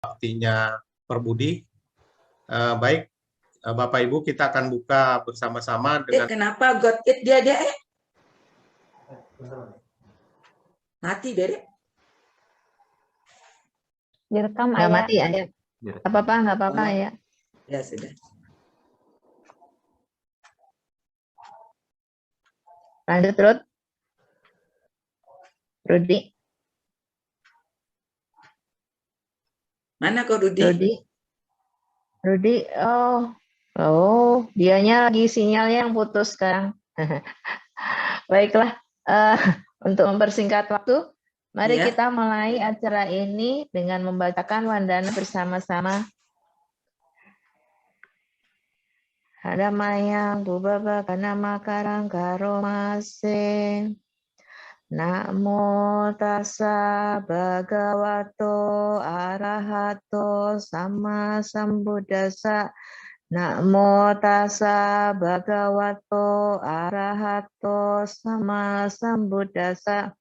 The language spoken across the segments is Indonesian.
Waktunya Perbudi. Baik, Bapak Ibu, kita akan buka bersama-sama dengan... Kenapa got it dia mati Dede? Direkam Nggak Ayah. mati Ayah. Apa-apa, nggak apa-apa ya. Ya sudah. Lanjut, Rud. Rudi. Mana kok Rudi? Rudi, dianya lagi sinyalnya yang putus sekarang. Baiklah, untuk mempersingkat waktu, mari Iya. kita mulai acara ini dengan membacakan wandana bersama-sama. Ada mayang bubaba kana makarang karo mase. Namo tassa bhagavato arahato sama sambuddhassa. Namo tassa bhagavato arahato sama sambuddhassa.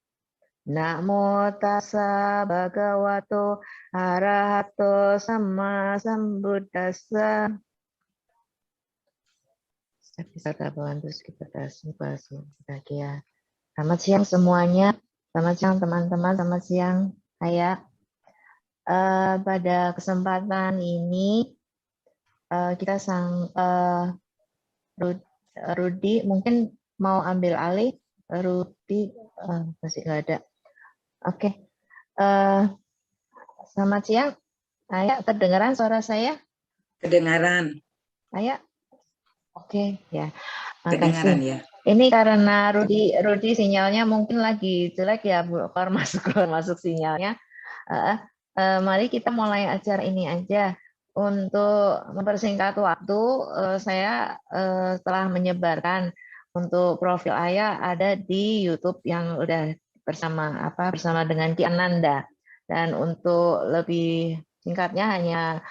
Namo tassa bhagavato arahato sama sambuddhassa. Bisa bantu kita kasih bahagia. Selamat siang semuanya. Selamat siang teman-teman. Selamat siang Ayah. Pada kesempatan ini kita Rudi mungkin mau ambil alih. Rudi masih nggak ada. Oke. Selamat siang. Ayah, terdengaran suara saya? Kedengaran. Ayah. Oke, ya. Kedengaran Makasih. ya. Ini karena Rudi sinyalnya mungkin lagi jelek ya, keluar masuk sinyalnya. Mari kita mulai acara ini aja. Untuk mempersingkat waktu, saya telah menyebarkan untuk profil Ayah ada di YouTube yang udah bersama dengan Ki Ananda. Dan untuk lebih singkatnya hanya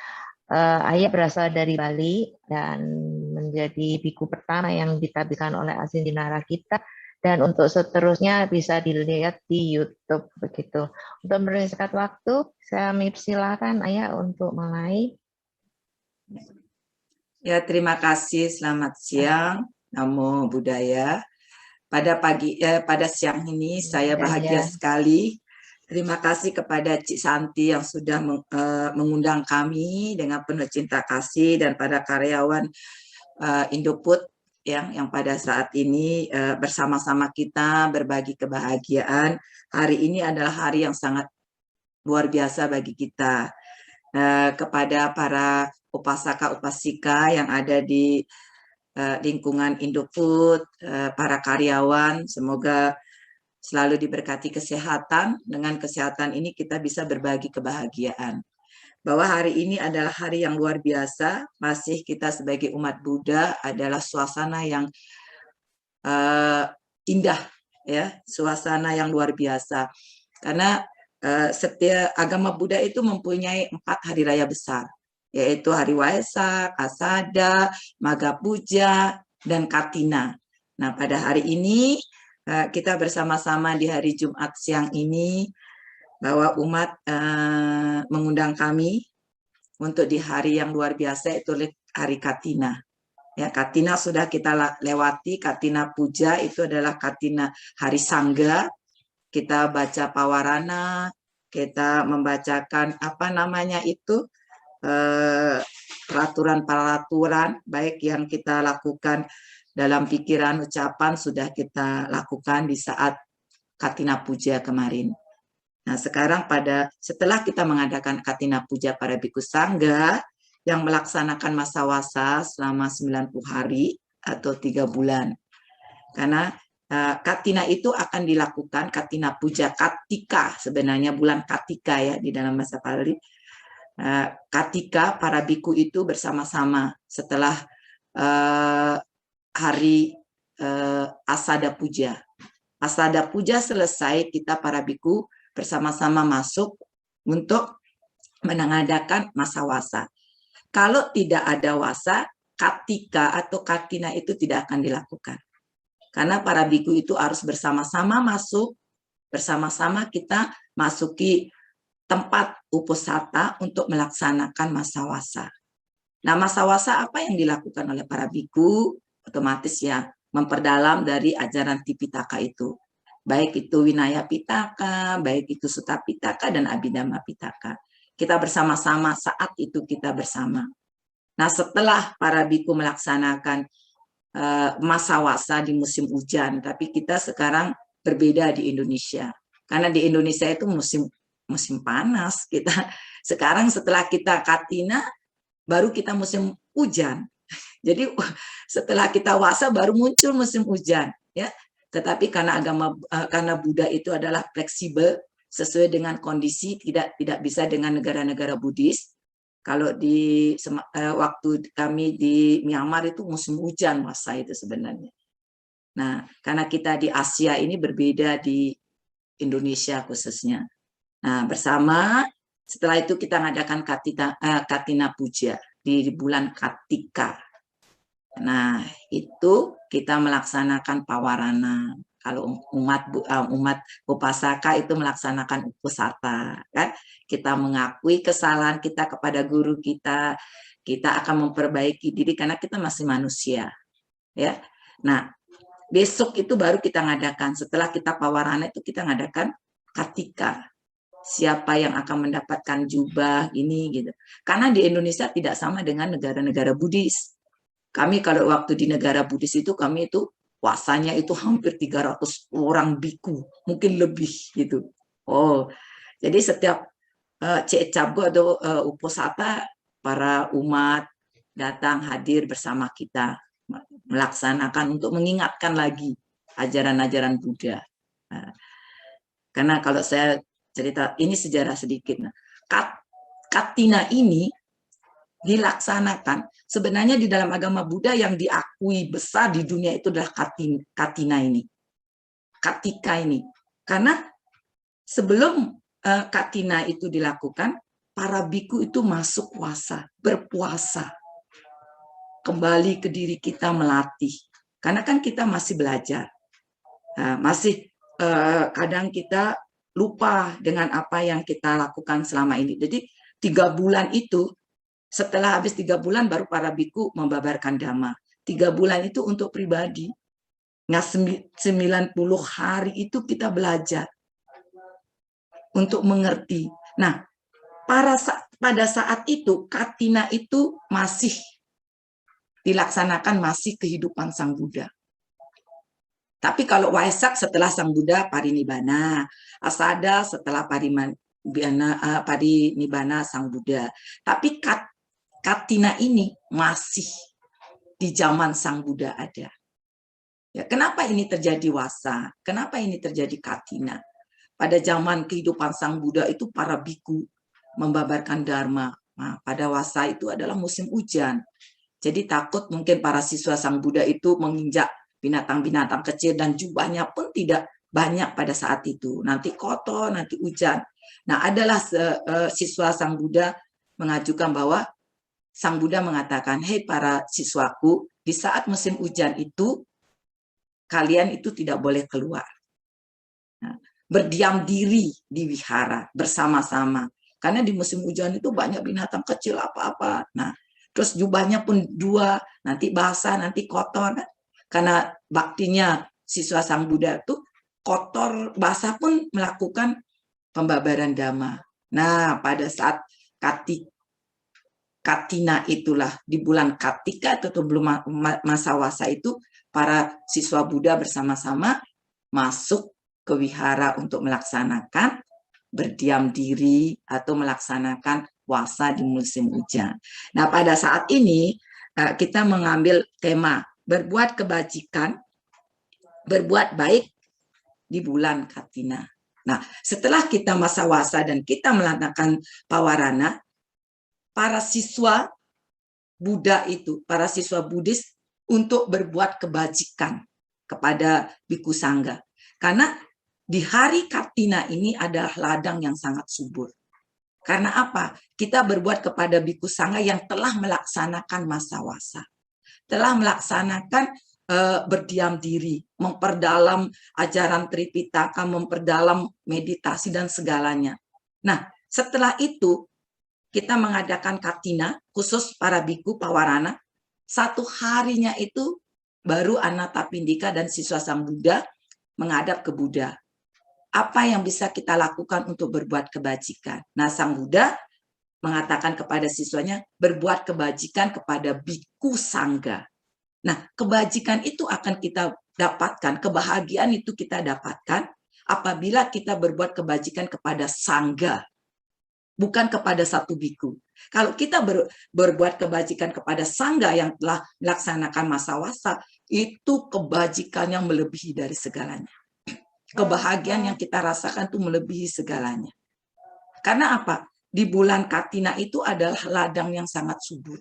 Ayah berasal dari Bali dan menjadi biku pertama yang ditampilkan oleh Asin Dinara kita, dan untuk seterusnya bisa dilihat di YouTube begitu. Untuk mempersingkat waktu, saya silakan Ayah untuk mulai. Ya, terima kasih. Selamat siang. Namo Buddhaya. Pada siang ini saya bahagia sekali. Terima kasih kepada Cik Santi yang sudah mengundang kami dengan penuh cinta kasih, dan pada karyawan Indofood yang pada saat ini bersama-sama kita berbagi kebahagiaan. Hari ini adalah hari yang sangat luar biasa bagi kita. Kepada para upasaka-upasika yang ada di lingkungan Indofood, para karyawan, semoga selalu diberkati kesehatan. Dengan kesehatan ini kita bisa berbagi kebahagiaan. Bahwa hari ini adalah hari yang luar biasa, masih kita sebagai umat Buddha adalah suasana yang indah, ya, suasana yang luar biasa. Karena setiap agama Buddha itu mempunyai 4 hari raya besar, yaitu Hari Waisak, Asada, Magha Puja, dan Katina. Nah, pada hari ini kita bersama-sama di hari Jumat siang ini, bahwa umat mengundang kami untuk di hari yang luar biasa, itu hari Katina. Ya, Katina sudah kita lewati. Katina Puja itu adalah Katina hari Sangga. Kita baca Pawarana, kita membacakan peraturan-peraturan baik yang kita lakukan dalam pikiran, ucapan, sudah kita lakukan di saat Katina Puja kemarin. Nah, sekarang setelah kita mengadakan Katina Puja para Bhikkhu Sangga yang melaksanakan masa wasa selama 90 hari atau 3 bulan. Karena Katina itu akan dilakukan, Katina Puja Katika, sebenarnya bulan Katika ya di dalam bahasa Pali. Katika para biku itu bersama-sama setelah hari Asada Puja. Asada Puja selesai, kita para biku bersama-sama masuk untuk mengadakan masa wasa. Kalau tidak ada wasa, Katika atau Katina itu tidak akan dilakukan. Karena para biku itu harus bersama-sama masuk, bersama-sama kita masuki tempat uposatha untuk melaksanakan masa wasa. Nah, masa wasa apa yang dilakukan oleh para biku? Otomatis ya memperdalam dari ajaran Tipitaka itu. Baik itu Vinaya Pitaka, baik itu Sutta Pitaka dan Abhidhamma Pitaka. Kita bersama-sama saat itu kita bersama. Nah, setelah para biku melaksanakan masa wasa di musim hujan, tapi kita sekarang berbeda di Indonesia. Karena di Indonesia itu musim panas. Kita sekarang setelah kita katina baru kita musim hujan. Jadi setelah kita wasa baru muncul musim hujan, ya. Tetapi karena Buddha itu adalah fleksibel sesuai dengan kondisi, tidak bisa dengan negara-negara Buddhis. Kalau di waktu kami di Myanmar itu musim hujan wasa itu sebenarnya. Nah, karena kita di Asia ini berbeda di Indonesia khususnya. Nah, bersama setelah itu kita mengadakan Katina Puja di bulan Kartika. Nah, itu kita melaksanakan pawarana. Kalau umat upasaka itu melaksanakan uposatha, kan? Kita mengakui kesalahan kita kepada guru kita akan memperbaiki diri karena kita masih manusia, ya. Nah, besok itu baru kita ngadakan, setelah kita pawarana itu kita ngadakan Kartika. Siapa yang akan mendapatkan jubah ini gitu. Karena di Indonesia tidak sama dengan negara-negara Buddhis. Kami kalau waktu di negara Buddhis itu kami itu puasanya itu hampir 300 orang biku, mungkin lebih gitu. Oh, jadi setiap Cabgo atau uposatha para umat datang hadir bersama kita melaksanakan untuk mengingatkan lagi ajaran-ajaran Buddha. Karena kalau saya cerita ini sejarah sedikit. Katina ini dilaksanakan sebenarnya di dalam agama Buddha yang diakui besar di dunia itu adalah Katina ini, Kartika ini. Karena sebelum Katina itu dilakukan, para biku itu masuk puasa, berpuasa, kembali ke diri kita melatih. Karena kan kita masih belajar, kadang kita lupa dengan apa yang kita lakukan selama ini. Jadi 3 bulan itu, setelah habis 3 bulan baru para biku membabarkan dhamma. 3 bulan itu untuk pribadi. Nah, 90 hari itu kita belajar untuk mengerti. Nah, pada saat itu Katina itu masih dilaksanakan, masih kehidupan Sang Buddha. Tapi kalau Waisak setelah Sang Buddha parinibbana, Asada setelah parinibbana Sang Buddha. Tapi Katina ini masih di zaman Sang Buddha ada. Ya, kenapa ini terjadi wasa? Kenapa ini terjadi Katina? Pada zaman kehidupan Sang Buddha itu para biku membabarkan dharma. Nah, pada wasa itu adalah musim hujan. Jadi takut mungkin para siswa Sang Buddha itu menginjak binatang-binatang kecil dan jubahnya pun tidak banyak pada saat itu. Nanti kotor, nanti hujan. Nah, adalah siswa Sang Buddha mengajukan bahwa Sang Buddha mengatakan, hei para siswaku, di saat musim hujan itu, kalian itu tidak boleh keluar. Nah, berdiam diri di wihara bersama-sama. Karena di musim hujan itu banyak binatang kecil apa-apa. Nah, terus jubahnya pun 2, nanti basah, nanti kotor. Karena baktinya siswa Sang Buddha itu kotor, basah pun melakukan pembabaran dhamma. Nah, pada saat Katina itulah di bulan Kartika atau belum masa wasa itu, para siswa Buddha bersama-sama masuk ke wihara untuk melaksanakan berdiam diri atau melaksanakan wasa di musim hujan. Nah, pada saat ini kita mengambil tema berbuat kebajikan, berbuat baik di bulan Katina. Nah, setelah kita masa wasa dan kita melaksanakan pawarana, para siswa Buddha itu, para siswa Buddhis untuk berbuat kebajikan kepada biku sangga. Karena di hari Katina ini adalah ladang yang sangat subur. Karena apa? Kita berbuat kepada biku sangga yang telah melaksanakan masa wasa. Telah melaksanakan berdiam diri, memperdalam ajaran Tripitaka, memperdalam meditasi dan segalanya. Nah, Setelah itu, kita mengadakan katina, khusus para biku pawarana. 1 harinya itu, baru Anatapindika dan siswa Sang Buddha menghadap ke Buddha. Apa yang bisa kita lakukan untuk berbuat kebajikan? Nah, Sang Buddha mengatakan kepada siswanya, berbuat kebajikan kepada biku sangga. Nah, kebajikan itu akan kita dapatkan, kebahagiaan itu kita dapatkan apabila kita berbuat kebajikan kepada sangga, bukan kepada satu biku. Kalau kita berbuat kebajikan kepada sangga yang telah melaksanakan masa wasa, itu kebajikan yang melebihi dari segalanya. Kebahagiaan yang kita rasakan itu melebihi segalanya. Karena apa? Di bulan Katina itu adalah ladang yang sangat subur.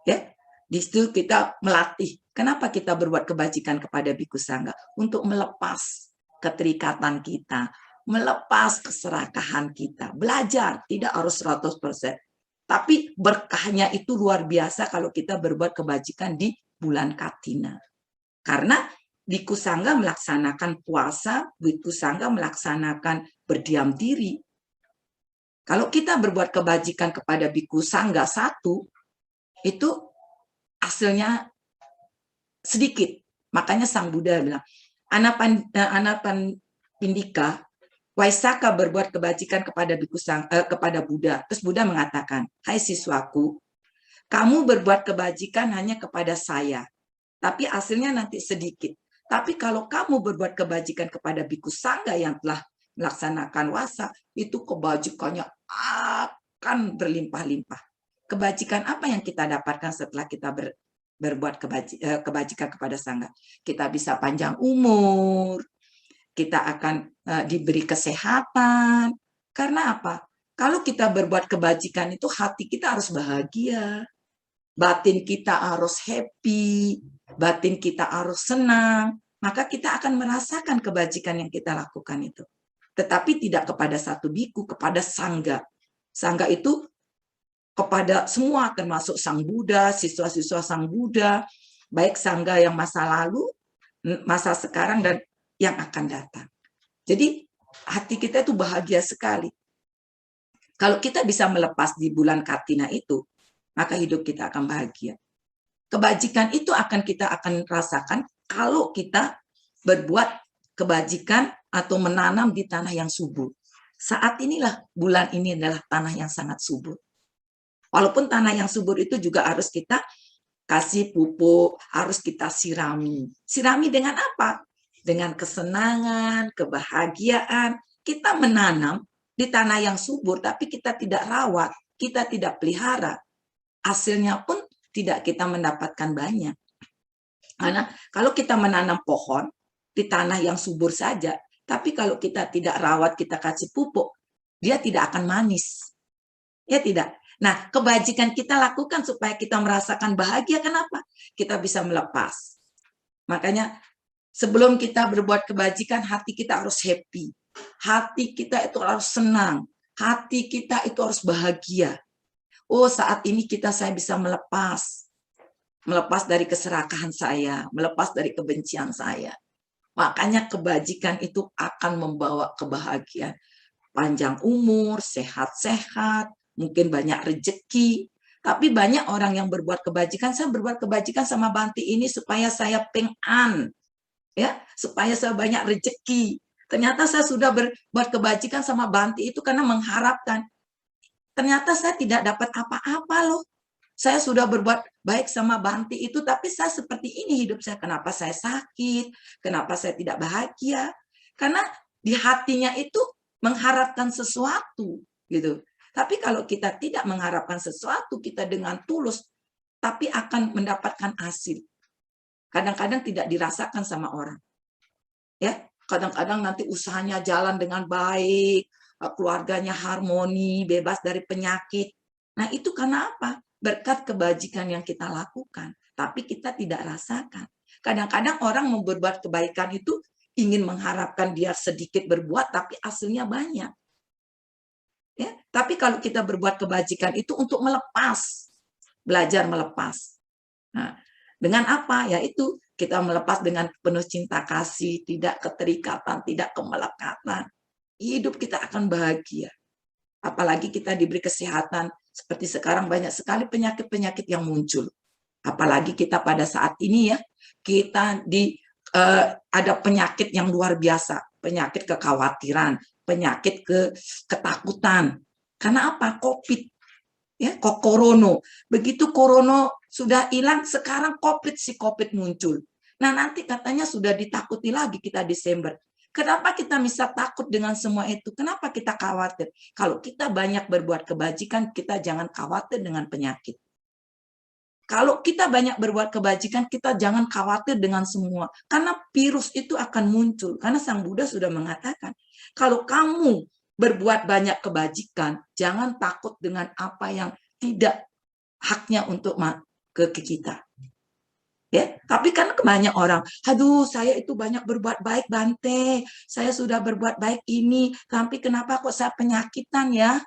Ya, di situ kita melatih. Kenapa kita berbuat kebajikan kepada biku sangga? Untuk melepas keterikatan kita, melepas keserakahan kita, belajar, tidak harus 100%. Tapi berkahnya itu luar biasa kalau kita berbuat kebajikan di bulan Katina. Karena biku sangga melaksanakan puasa, biku sangga melaksanakan berdiam diri. Kalau kita berbuat kebajikan kepada biku sangga 1, itu hasilnya sedikit. Makanya Sang Buddha bilang, Anatapindika, Waisaka berbuat kebajikan kepada kepada Buddha. Terus Buddha mengatakan, hai siswaku, kamu berbuat kebajikan hanya kepada saya, tapi hasilnya nanti sedikit. Tapi kalau kamu berbuat kebajikan kepada biku sangga yang telah melaksanakan wasa, itu kebajikannya akan berlimpah-limpah. Kebajikan apa yang kita dapatkan setelah kita berbuat kebajikan kepada sangga? Kita bisa panjang umur, kita akan diberi kesehatan. Karena apa? Kalau kita berbuat kebajikan itu hati kita harus bahagia, batin kita harus happy, batin kita harus senang, maka kita akan merasakan kebajikan yang kita lakukan itu. Tetapi tidak kepada satu biku, kepada sangga. Sangga itu kepada semua, termasuk Sang Buddha, siswa-siswa Sang Buddha, baik sangga yang masa lalu, masa sekarang, dan yang akan datang. Jadi hati kita itu bahagia sekali. Kalau kita bisa melepas di bulan Katina itu, maka hidup kita akan bahagia. Kebajikan itu kita akan rasakan kalau kita berbuat kebajikan atau menanam di tanah yang subur. Saat inilah, bulan ini adalah tanah yang sangat subur. Walaupun tanah yang subur itu juga harus kita kasih pupuk, harus kita sirami. Sirami dengan apa? Dengan kesenangan, kebahagiaan. Kita menanam di tanah yang subur, tapi kita tidak rawat, kita tidak pelihara. Hasilnya pun tidak kita mendapatkan banyak. Karena kalau kita menanam pohon di tanah yang subur saja, tapi kalau kita tidak rawat, kita kasih pupuk, dia tidak akan manis. Ya tidak. Nah, kebajikan kita lakukan supaya kita merasakan bahagia. Kenapa? Kita bisa melepas. Makanya sebelum kita berbuat kebajikan, hati kita harus happy. Hati kita itu harus senang. Hati kita itu harus bahagia. Oh, saat ini saya bisa melepas. Melepas dari keserakahan saya. Melepas dari kebencian saya. Makanya kebajikan itu akan membawa kebahagiaan. Panjang umur, sehat-sehat, mungkin banyak rezeki. Tapi banyak orang yang berbuat kebajikan, saya berbuat kebajikan sama Banti ini supaya saya peng'an. Ya, supaya saya banyak rezeki. Ternyata saya sudah berbuat kebajikan sama Banti itu karena mengharapkan. Ternyata saya tidak dapat apa-apa loh. Saya sudah berbuat baik sama Banti itu, tapi saya seperti ini hidup saya. Kenapa saya sakit? Kenapa saya tidak bahagia? Karena di hatinya itu mengharapkan sesuatu, gitu. Tapi kalau kita tidak mengharapkan sesuatu, kita dengan tulus, tapi akan mendapatkan hasil. Kadang-kadang tidak dirasakan sama orang. Ya, kadang-kadang nanti usahanya jalan dengan baik, keluarganya harmoni, bebas dari penyakit. Nah, itu karena apa? Berkat kebajikan yang kita lakukan, tapi kita tidak rasakan. Kadang-kadang orang berbuat kebaikan itu ingin mengharapkan dia sedikit berbuat, tapi hasilnya banyak. Ya, tapi kalau kita berbuat kebajikan itu untuk melepas, belajar melepas. Nah, dengan apa? Yaitu kita melepas dengan penuh cinta kasih, tidak keterikatan, tidak kemelekatan. Hidup kita akan bahagia. Apalagi kita diberi kesehatan, seperti sekarang banyak sekali penyakit-penyakit yang muncul. Apalagi kita pada saat ini ya, kita ada penyakit yang luar biasa, penyakit kekhawatiran, penyakit ketakutan. Karena apa? COVID. Ya, kok korono. Begitu korono sudah hilang, sekarang COVID muncul. Nah, nanti katanya sudah ditakuti lagi kita Desember. Kenapa kita bisa takut dengan semua itu? Kenapa kita khawatir? Kalau kita banyak berbuat kebajikan, kita jangan khawatir dengan penyakit. Kalau kita banyak berbuat kebajikan, kita jangan khawatir dengan semua. Karena virus itu akan muncul. Karena Sang Buddha sudah mengatakan, kalau kamu berbuat banyak kebajikan, jangan takut dengan apa yang tidak haknya untuk ke kita. Ya, tapi kan banyak orang, aduh saya itu banyak berbuat baik Bante, saya sudah berbuat baik ini, tapi kenapa kok saya penyakitan ya?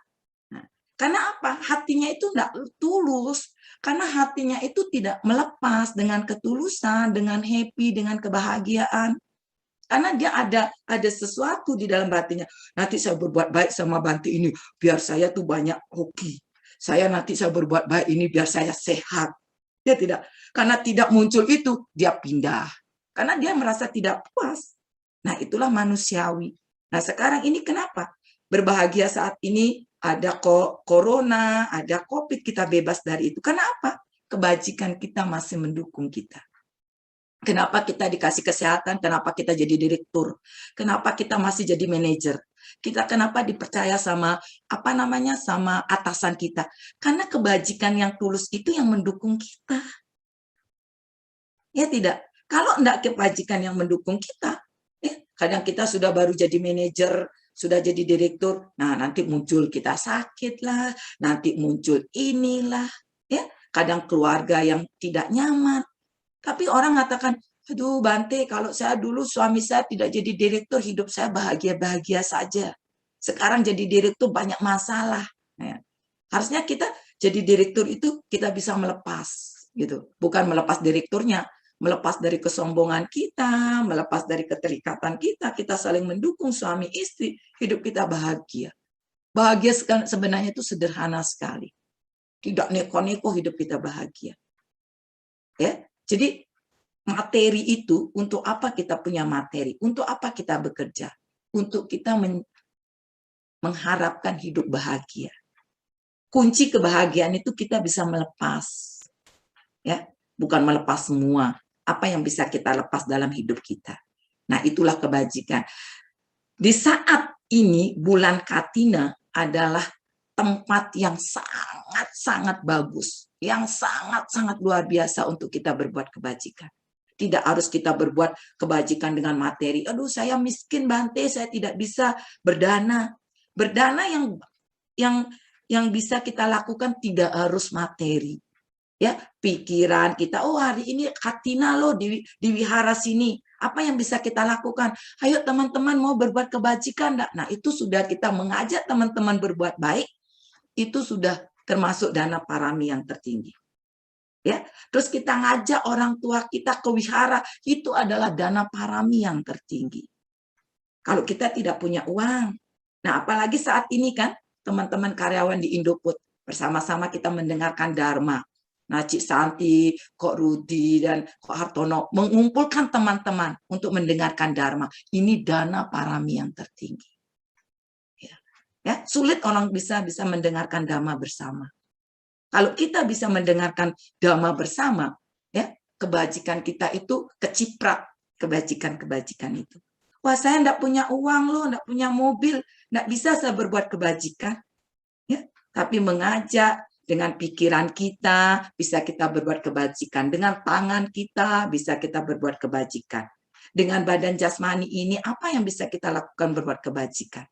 Nah, karena apa? Hatinya itu tidak tulus, karena hatinya itu tidak melepas dengan ketulusan, dengan happy, dengan kebahagiaan. Karena dia ada sesuatu di dalam hatinya. Nanti saya berbuat baik sama Bante ini, biar saya tuh banyak hoki. Nanti saya berbuat baik ini biar saya sehat. Dia tidak. Karena tidak muncul itu, dia pindah. Karena dia merasa tidak puas. Nah, itulah manusiawi. Nah, sekarang ini kenapa? Berbahagia saat ini ada corona, ada COVID, kita bebas dari itu. Karena apa? Kebajikan kita masih mendukung kita. Kenapa kita dikasih kesehatan? Kenapa kita jadi direktur? Kenapa kita masih jadi manajer? Kita kenapa dipercaya sama sama atasan kita? Karena kebajikan yang tulus itu yang mendukung kita. Ya tidak. Kalau enggak kebajikan yang mendukung kita, ya, kadang kita sudah baru jadi manajer, sudah jadi direktur, nah nanti muncul kita sakit lah, nanti muncul inilah, ya, kadang keluarga yang tidak nyaman. Tapi orang mengatakan, aduh Bante, kalau saya dulu suami saya tidak jadi direktur, hidup saya bahagia-bahagia saja. Sekarang jadi direktur banyak masalah. Ya. Harusnya kita jadi direktur itu kita bisa melepas, gitu. Bukan melepas direkturnya, melepas dari kesombongan kita, melepas dari keterikatan kita saling mendukung suami istri, hidup kita bahagia. Bahagia sebenarnya itu sederhana sekali. Tidak neko-neko hidup kita bahagia. Ya. Jadi materi itu, untuk apa kita punya materi? Untuk apa kita bekerja? Untuk kita mengharapkan hidup bahagia. Kunci kebahagiaan itu kita bisa melepas. Ya, bukan melepas semua. Apa yang bisa kita lepas dalam hidup kita. Nah, itulah kebajikan. Di saat ini, bulan Katina adalah tempat yang sangat-sangat bagus. Yang sangat-sangat luar biasa untuk kita berbuat kebajikan. Tidak harus kita berbuat kebajikan dengan materi. Aduh, saya miskin Bante, saya tidak bisa berdana. Berdana yang bisa kita lakukan tidak harus materi. Ya, pikiran kita, oh hari ini Katina loh di wihara sini. Apa yang bisa kita lakukan? Ayo teman-teman mau berbuat kebajikan enggak? Nah, itu sudah kita mengajak teman-teman berbuat baik. Itu sudah termasuk dana parami yang tertinggi. Ya, terus kita ngajak orang tua kita ke wihara, itu adalah dana parami yang tertinggi. Kalau kita tidak punya uang. Nah, apalagi saat ini kan teman-teman karyawan di Indoput bersama-sama kita mendengarkan dharma. Nah, Cik Santi, Kok Rudi, dan Kok Hartono mengumpulkan teman-teman untuk mendengarkan dharma. Ini dana parami yang tertinggi. Ya, sulit orang bisa mendengarkan dharma bersama. Kalau kita bisa mendengarkan dhamma bersama, ya, kebajikan kita itu keciprat, kebajikan-kebajikan itu. Wah, saya enggak punya uang loh, enggak punya mobil, enggak bisa saya berbuat kebajikan. Ya, tapi mengajak dengan pikiran kita, bisa kita berbuat kebajikan. Dengan tangan kita, bisa kita berbuat kebajikan. Dengan badan jasmani ini, apa yang bisa kita lakukan berbuat kebajikan?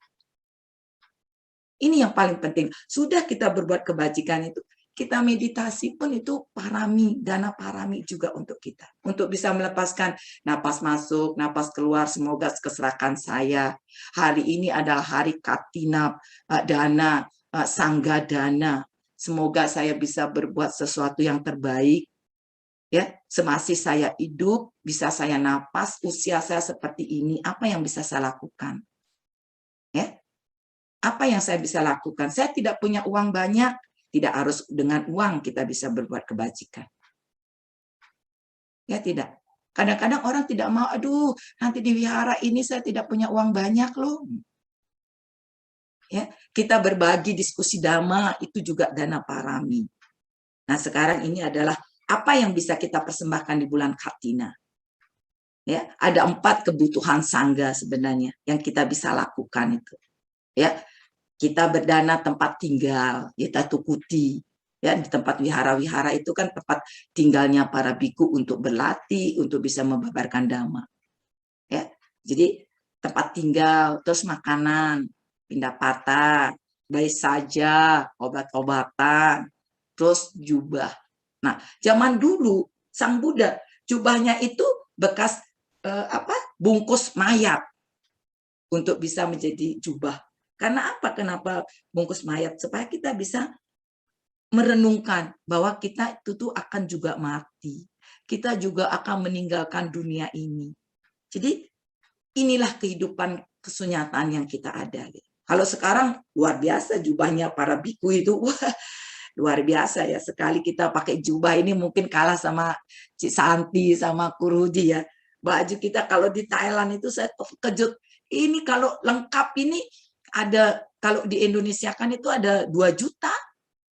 Ini yang paling penting. Sudah kita berbuat kebajikan itu, kita meditasi pun itu parami, dana parami juga untuk kita. Untuk bisa melepaskan napas masuk, napas keluar, semoga keserahkan saya. Hari ini adalah hari Katina dana, sangga dana. Semoga saya bisa berbuat sesuatu yang terbaik. Ya, semasih saya hidup, bisa saya napas, usia saya seperti ini, apa yang bisa saya lakukan? Ya. Apa yang saya bisa lakukan? Saya tidak punya uang banyak, tidak harus dengan uang kita bisa berbuat kebajikan. Ya tidak. Kadang-kadang orang tidak mau, aduh nanti di wihara ini saya tidak punya uang banyak loh. Ya, kita berbagi diskusi dhamma itu juga dana parami. Nah sekarang ini adalah apa yang bisa kita persembahkan di bulan Kartina. Ya, ada 4 kebutuhan sangga sebenarnya yang kita bisa lakukan itu. Ya, kita berdana tempat tinggal, kita tukuti. Ya, di tempat wihara-wihara itu kan tempat tinggalnya para biku untuk berlatih, untuk bisa membabarkan dhamma. Ya, jadi tempat tinggal, terus makanan, pindapata, baik saja, obat-obatan, terus jubah. Nah, zaman dulu Sang Buddha jubahnya itu bekas bungkus mayat untuk bisa menjadi jubah. Karena apa? Kenapa bungkus mayat? Supaya kita bisa merenungkan bahwa kita itu tuh akan juga mati. Kita juga akan meninggalkan dunia ini. Jadi inilah kehidupan kesunyataan yang kita ada. Kalau sekarang luar biasa jubahnya para biku itu, wah, luar biasa ya. Sekali kita pakai jubah ini mungkin kalah sama Cik Santi, sama Kuruji ya. Baju kita kalau di Thailand itu saya terkejut. Ini kalau lengkap ini ada, kalau di Indonesia kan itu ada 2 juta.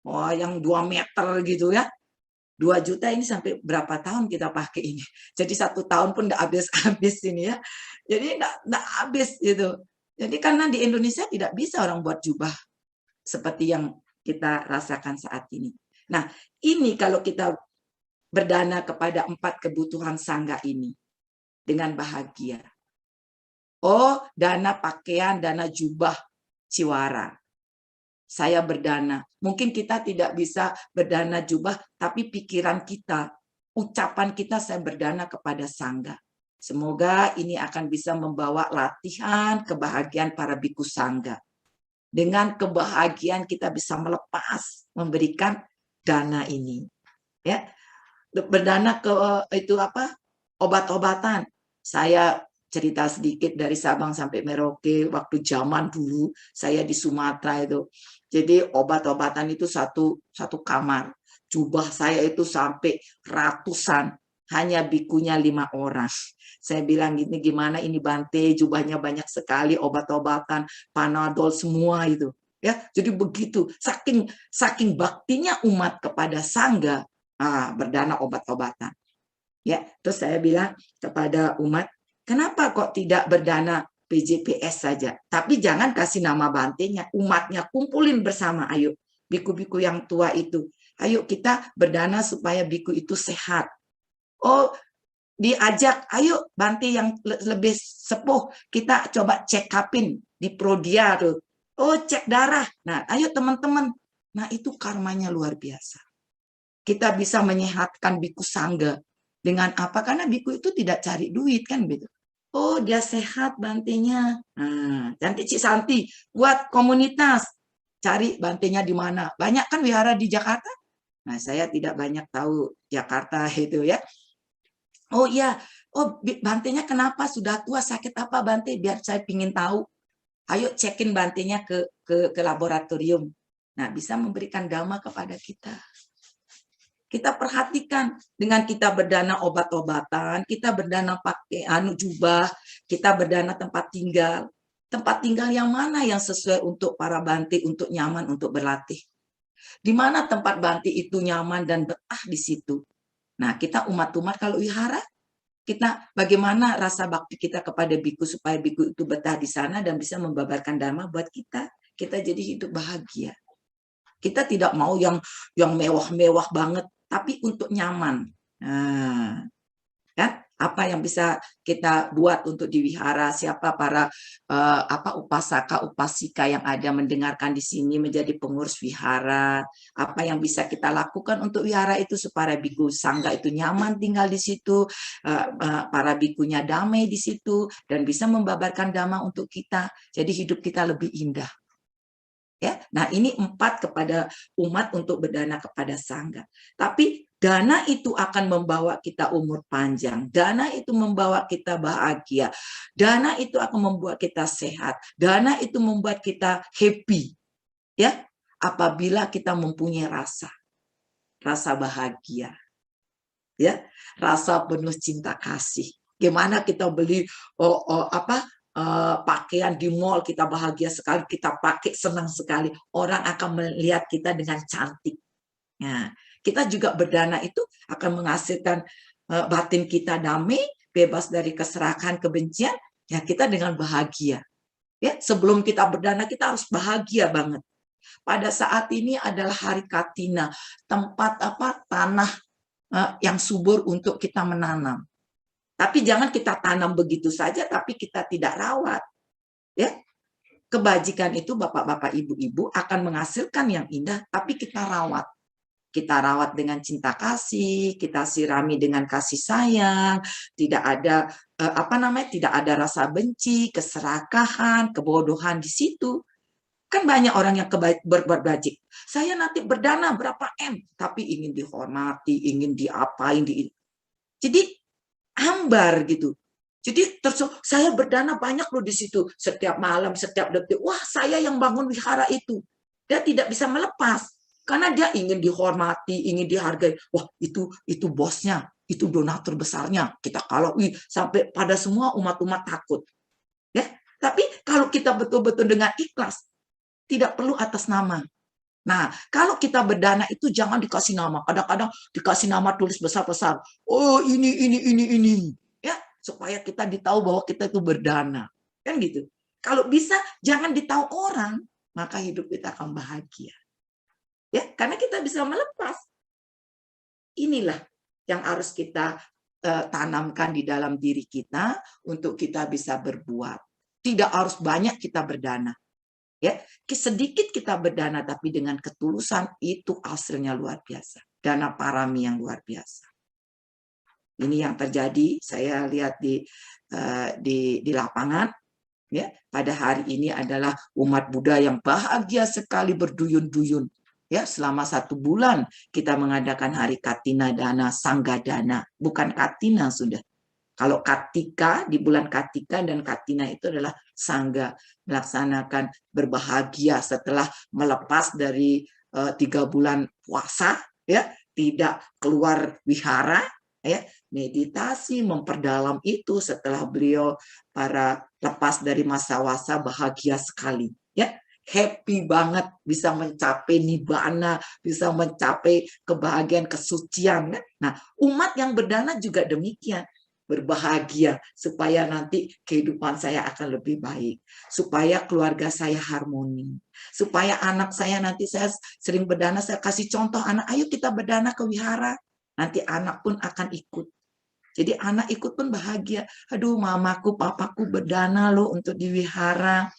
Wah, yang 2 meter gitu ya. 2 juta ini sampai berapa tahun kita pakai ini. Jadi 1 tahun pun enggak habis-habis ini ya. Jadi enggak habis gitu. Jadi karena di Indonesia tidak bisa orang buat jubah seperti yang kita rasakan saat ini. Nah, ini kalau kita berdana kepada 4 kebutuhan sangga ini dengan bahagia. Oh, dana pakaian, dana jubah ciwara. Saya berdana. Mungkin kita tidak bisa berdana jubah, tapi pikiran kita, ucapan kita saya berdana kepada sangga. Semoga ini akan bisa membawa latihan kebahagiaan para biku sangga. Dengan kebahagiaan kita bisa melepas, memberikan dana ini. Ya, berdana ke itu apa? Obat-obatan. Saya cerita sedikit dari Sabang sampai Merauke waktu zaman dulu saya di Sumatera itu. Jadi obat-obatan itu satu kamar. Jubah saya itu sampai ratusan, hanya bikunya 5 orang. Saya bilang gini, gimana ini Bante, jubahnya banyak sekali, obat-obatan, panadol semua itu. Ya, jadi begitu, saking baktinya umat kepada sangga, berdana obat-obatan. Ya, terus saya bilang kepada umat, kenapa kok tidak berdana PJPS saja? Tapi jangan kasih nama Bantenya, umatnya kumpulin bersama, ayo. Biku-biku yang tua itu. Ayo kita berdana supaya biku itu sehat. Oh, diajak, ayo Bante yang lebih sepuh, kita coba check upin di Prodia tuh. Oh, cek darah. Nah, ayo teman-teman. Nah, itu karmanya luar biasa. Kita bisa menyehatkan biku sangga. Dengan apa? Karena biku itu tidak cari duit kan gitu. Oh, dia sehat Bantenya. Nah, nanti Cik Santi buat komunitas. Cari Bantenya di mana. Banyak kan wihara di Jakarta? Nah, saya tidak banyak tahu Jakarta itu ya. Oh iya, oh Bantenya kenapa? Sudah tua, sakit apa Bante? Biar saya pingin tahu. Ayo cekin Bantenya ke laboratorium. Nah, bisa memberikan dhamma kepada kita. Kita perhatikan dengan kita berdana obat-obatan, kita berdana pakai jubah, kita berdana tempat tinggal. Tempat tinggal yang mana yang sesuai untuk para Bante, untuk nyaman, untuk berlatih. Di mana tempat Bante itu nyaman dan betah di situ. Nah, kita umat-umat kalau wihara, kita bagaimana rasa bakti kita kepada biku supaya biku itu betah di sana dan bisa membabarkan dhamma buat kita. Kita jadi hidup bahagia. Kita tidak mau yang mewah-mewah banget, tapi untuk nyaman. Nah, kan apa yang bisa kita buat untuk di wihara, siapa para upasaka upasika yang ada mendengarkan di sini menjadi pengurus wihara, apa yang bisa kita lakukan untuk wihara itu supaya biku sangga itu nyaman tinggal di situ, para bikunya damai di situ dan bisa membabarkan dhamma untuk kita. Jadi hidup kita lebih indah. Ya, nah ini 4 kepada umat untuk berdana kepada sangga. Tapi Dana itu akan membawa kita umur panjang. Dana itu membawa kita bahagia. Dana itu akan membuat kita sehat. Dana itu membuat kita happy. Ya, apabila kita mempunyai rasa bahagia. Ya, rasa penuh cinta kasih. Gimana kita beli pakaian di mall, kita bahagia sekali, kita pakai senang sekali. Orang akan melihat kita dengan cantik. Nah, kita juga berdana itu akan menghasilkan batin kita damai, bebas dari keserakahan, kebencian, ya kita dengan bahagia. Ya, sebelum kita berdana kita harus bahagia banget. Pada saat ini adalah hari Katina, tempat tanah yang subur untuk kita menanam. Tapi jangan kita tanam begitu saja, tapi kita tidak rawat. Ya, kebajikan itu bapak-bapak, ibu-ibu akan menghasilkan yang indah, tapi kita rawat. Kita rawat dengan cinta kasih, kita sirami dengan kasih sayang, tidak ada tidak ada rasa benci, keserakahan, kebodohan di situ. Kan banyak orang yang berbajik. Saya nanti berdana berapa M, tapi ingin dihormati, ingin diapain, jadi hambar gitu. Jadi saya berdana banyak loh di situ, setiap malam, setiap detik. Wah, saya yang bangun wihara itu. Dia tidak bisa melepas. Karena dia ingin dihormati, ingin dihargai. Wah, itu bosnya, itu donatur besarnya. Kita kalau sampai pada semua umat-umat takut. Ya, tapi kalau kita betul-betul dengan ikhlas, tidak perlu atas nama. Nah, kalau kita berdana itu jangan dikasih nama. Kadang-kadang dikasih nama tulis besar-besar. Oh, ini. Ya, supaya kita ditahu bahwa kita itu berdana. Kan gitu. Kalau bisa jangan ditahu orang, maka hidup kita akan bahagia. Ya, karena kita bisa melepas. Inilah yang harus kita tanamkan di dalam diri kita untuk kita bisa berbuat. Tidak harus banyak kita berdana. Ya, sedikit kita berdana tapi dengan ketulusan itu hasilnya luar biasa. Dana parami yang luar biasa. Ini yang terjadi, saya lihat di lapangan. Ya, pada hari ini adalah umat Buddha yang bahagia sekali berduyun-duyun. Ya, selama 1 bulan kita mengadakan hari Katina Dana Sanggadana, bukan Katina sudah. Kalau Katika, di bulan Katika dan Katina itu adalah sangga, melaksanakan berbahagia setelah melepas dari 3 bulan puasa, ya, tidak keluar wihara, ya, meditasi, memperdalam itu setelah beliau para lepas dari masa wasa, bahagia sekali, ya. Happy banget bisa mencapai nibbana, bisa mencapai kebahagiaan, kesucian. Nah, umat yang berdana juga demikian. Berbahagia supaya nanti kehidupan saya akan lebih baik. Supaya keluarga saya harmoni. Supaya anak saya nanti saya sering berdana, saya kasih contoh anak, ayo kita berdana ke wihara. Nanti anak pun akan ikut. Jadi anak ikut pun bahagia. Aduh, mamaku, papaku berdana loh untuk di wihara.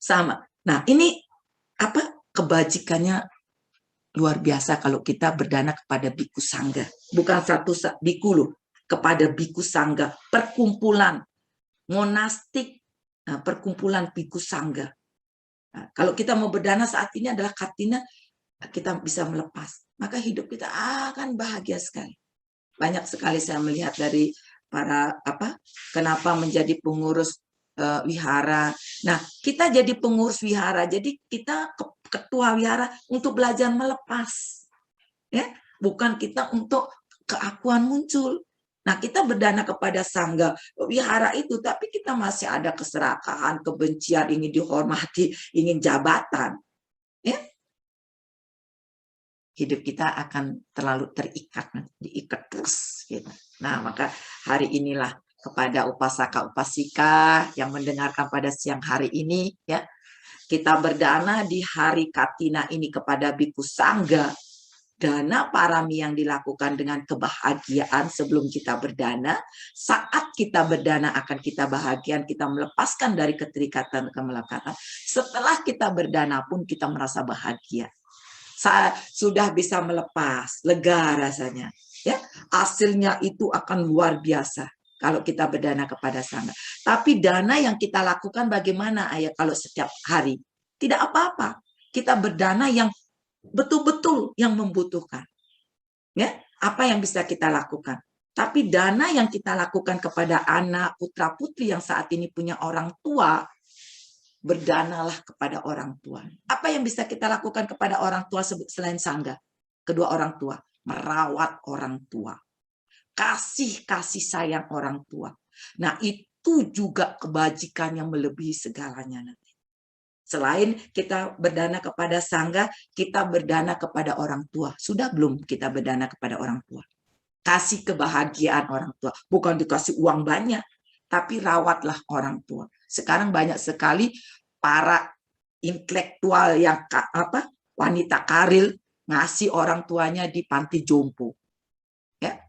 Sama. Nah, ini kebajikannya luar biasa kalau kita berdana kepada biku sangga. Bukan satu biku loh, kepada biku sangga, perkumpulan monastik, perkumpulan biku sangga. Nah, kalau kita mau berdana saat ini adalah Katina, kita bisa melepas. Maka hidup kita akan bahagia sekali. Banyak sekali saya melihat dari para kenapa menjadi pengurus wihara. Nah, kita jadi pengurus wihara, jadi kita ketua wihara untuk belajar melepas, ya, bukan kita untuk keakuan muncul. Nah, kita berdana kepada sangga wihara itu, tapi kita masih ada keserakahan, kebencian, ingin dihormati, ingin jabatan, ya. Hidup kita akan terlalu terikat, diikat terus, gitu. Nah, maka hari inilah kepada upasaka-upasika yang mendengarkan pada siang hari ini, ya, kita berdana di hari Katina ini kepada biku sangga. Dana parami yang dilakukan dengan kebahagiaan sebelum kita berdana, saat kita berdana akan kita bahagian, kita melepaskan dari keterikatan kemelekatan. Setelah kita berdana pun kita merasa bahagia. Sudah bisa melepas, lega rasanya, ya. Hasilnya itu akan luar biasa kalau kita berdana kepada sangga. Tapi dana yang kita lakukan bagaimana, ayah, kalau setiap hari? Tidak apa-apa. Kita berdana yang betul-betul yang membutuhkan. Ya, apa yang bisa kita lakukan? Tapi dana yang kita lakukan kepada anak, putra-putri yang saat ini punya orang tua, berdanalah kepada orang tua. Apa yang bisa kita lakukan kepada orang tua selain sangga? Kedua orang tua, merawat orang tua. Kasih sayang orang tua. Nah, itu juga kebajikan yang melebihi segalanya nanti. Selain kita berdana kepada sangga, kita berdana kepada orang tua. Sudah belum kita berdana kepada orang tua? Kasih kebahagiaan orang tua. Bukan dikasih uang banyak, tapi rawatlah orang tua. Sekarang banyak sekali para intelektual yang wanita karir ngasih orang tuanya di panti jompo. Ya.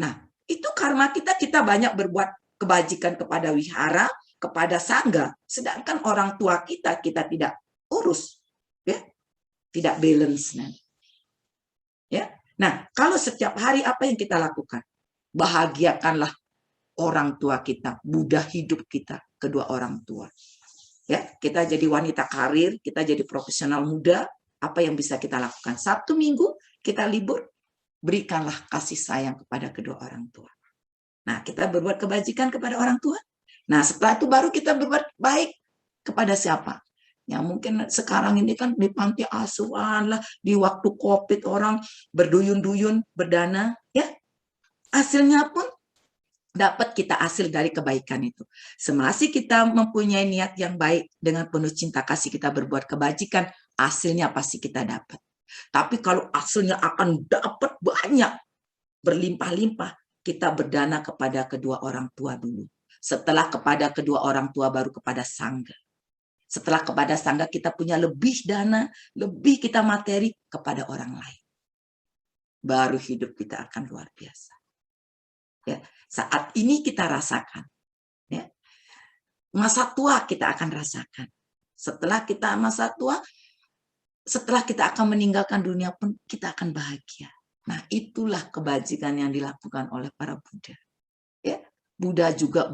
Nah, itu karma kita banyak berbuat kebajikan kepada wihara, kepada sangga, sedangkan orang tua kita tidak urus, ya, tidak balance. Ya. Nah, kalau setiap hari apa yang kita lakukan? Bahagiakanlah orang tua kita, Buddha hidup kita, kedua orang tua. Ya, kita jadi wanita karir, kita jadi profesional muda, apa yang bisa kita lakukan? Sabtu Minggu kita libur, berikanlah kasih sayang kepada kedua orang tua. Nah, kita berbuat kebajikan kepada orang tua. Nah, setelah itu baru kita berbuat baik kepada siapa? Ya, mungkin sekarang ini kan di panti asuhan lah, di waktu COVID orang berduyun-duyun, berdana, ya. Hasilnya pun dapat kita hasil dari kebaikan itu. Semasih kita mempunyai niat yang baik dengan penuh cinta kasih kita berbuat kebajikan, hasilnya pasti kita dapat. Tapi kalau hasilnya akan dapat banyak, berlimpah-limpah, kita berdana kepada kedua orang tua dulu. Setelah kepada kedua orang tua, baru kepada sangga. Setelah kepada sangga, kita punya lebih dana, lebih kita materi kepada orang lain. Baru hidup kita akan luar biasa. Ya, saat ini kita rasakan. Ya. Masa tua kita akan rasakan. Setelah kita masa tua, setelah kita akan meninggalkan dunia pun, kita akan bahagia. Nah, itulah kebajikan yang dilakukan oleh para Buddha. Ya, Buddha juga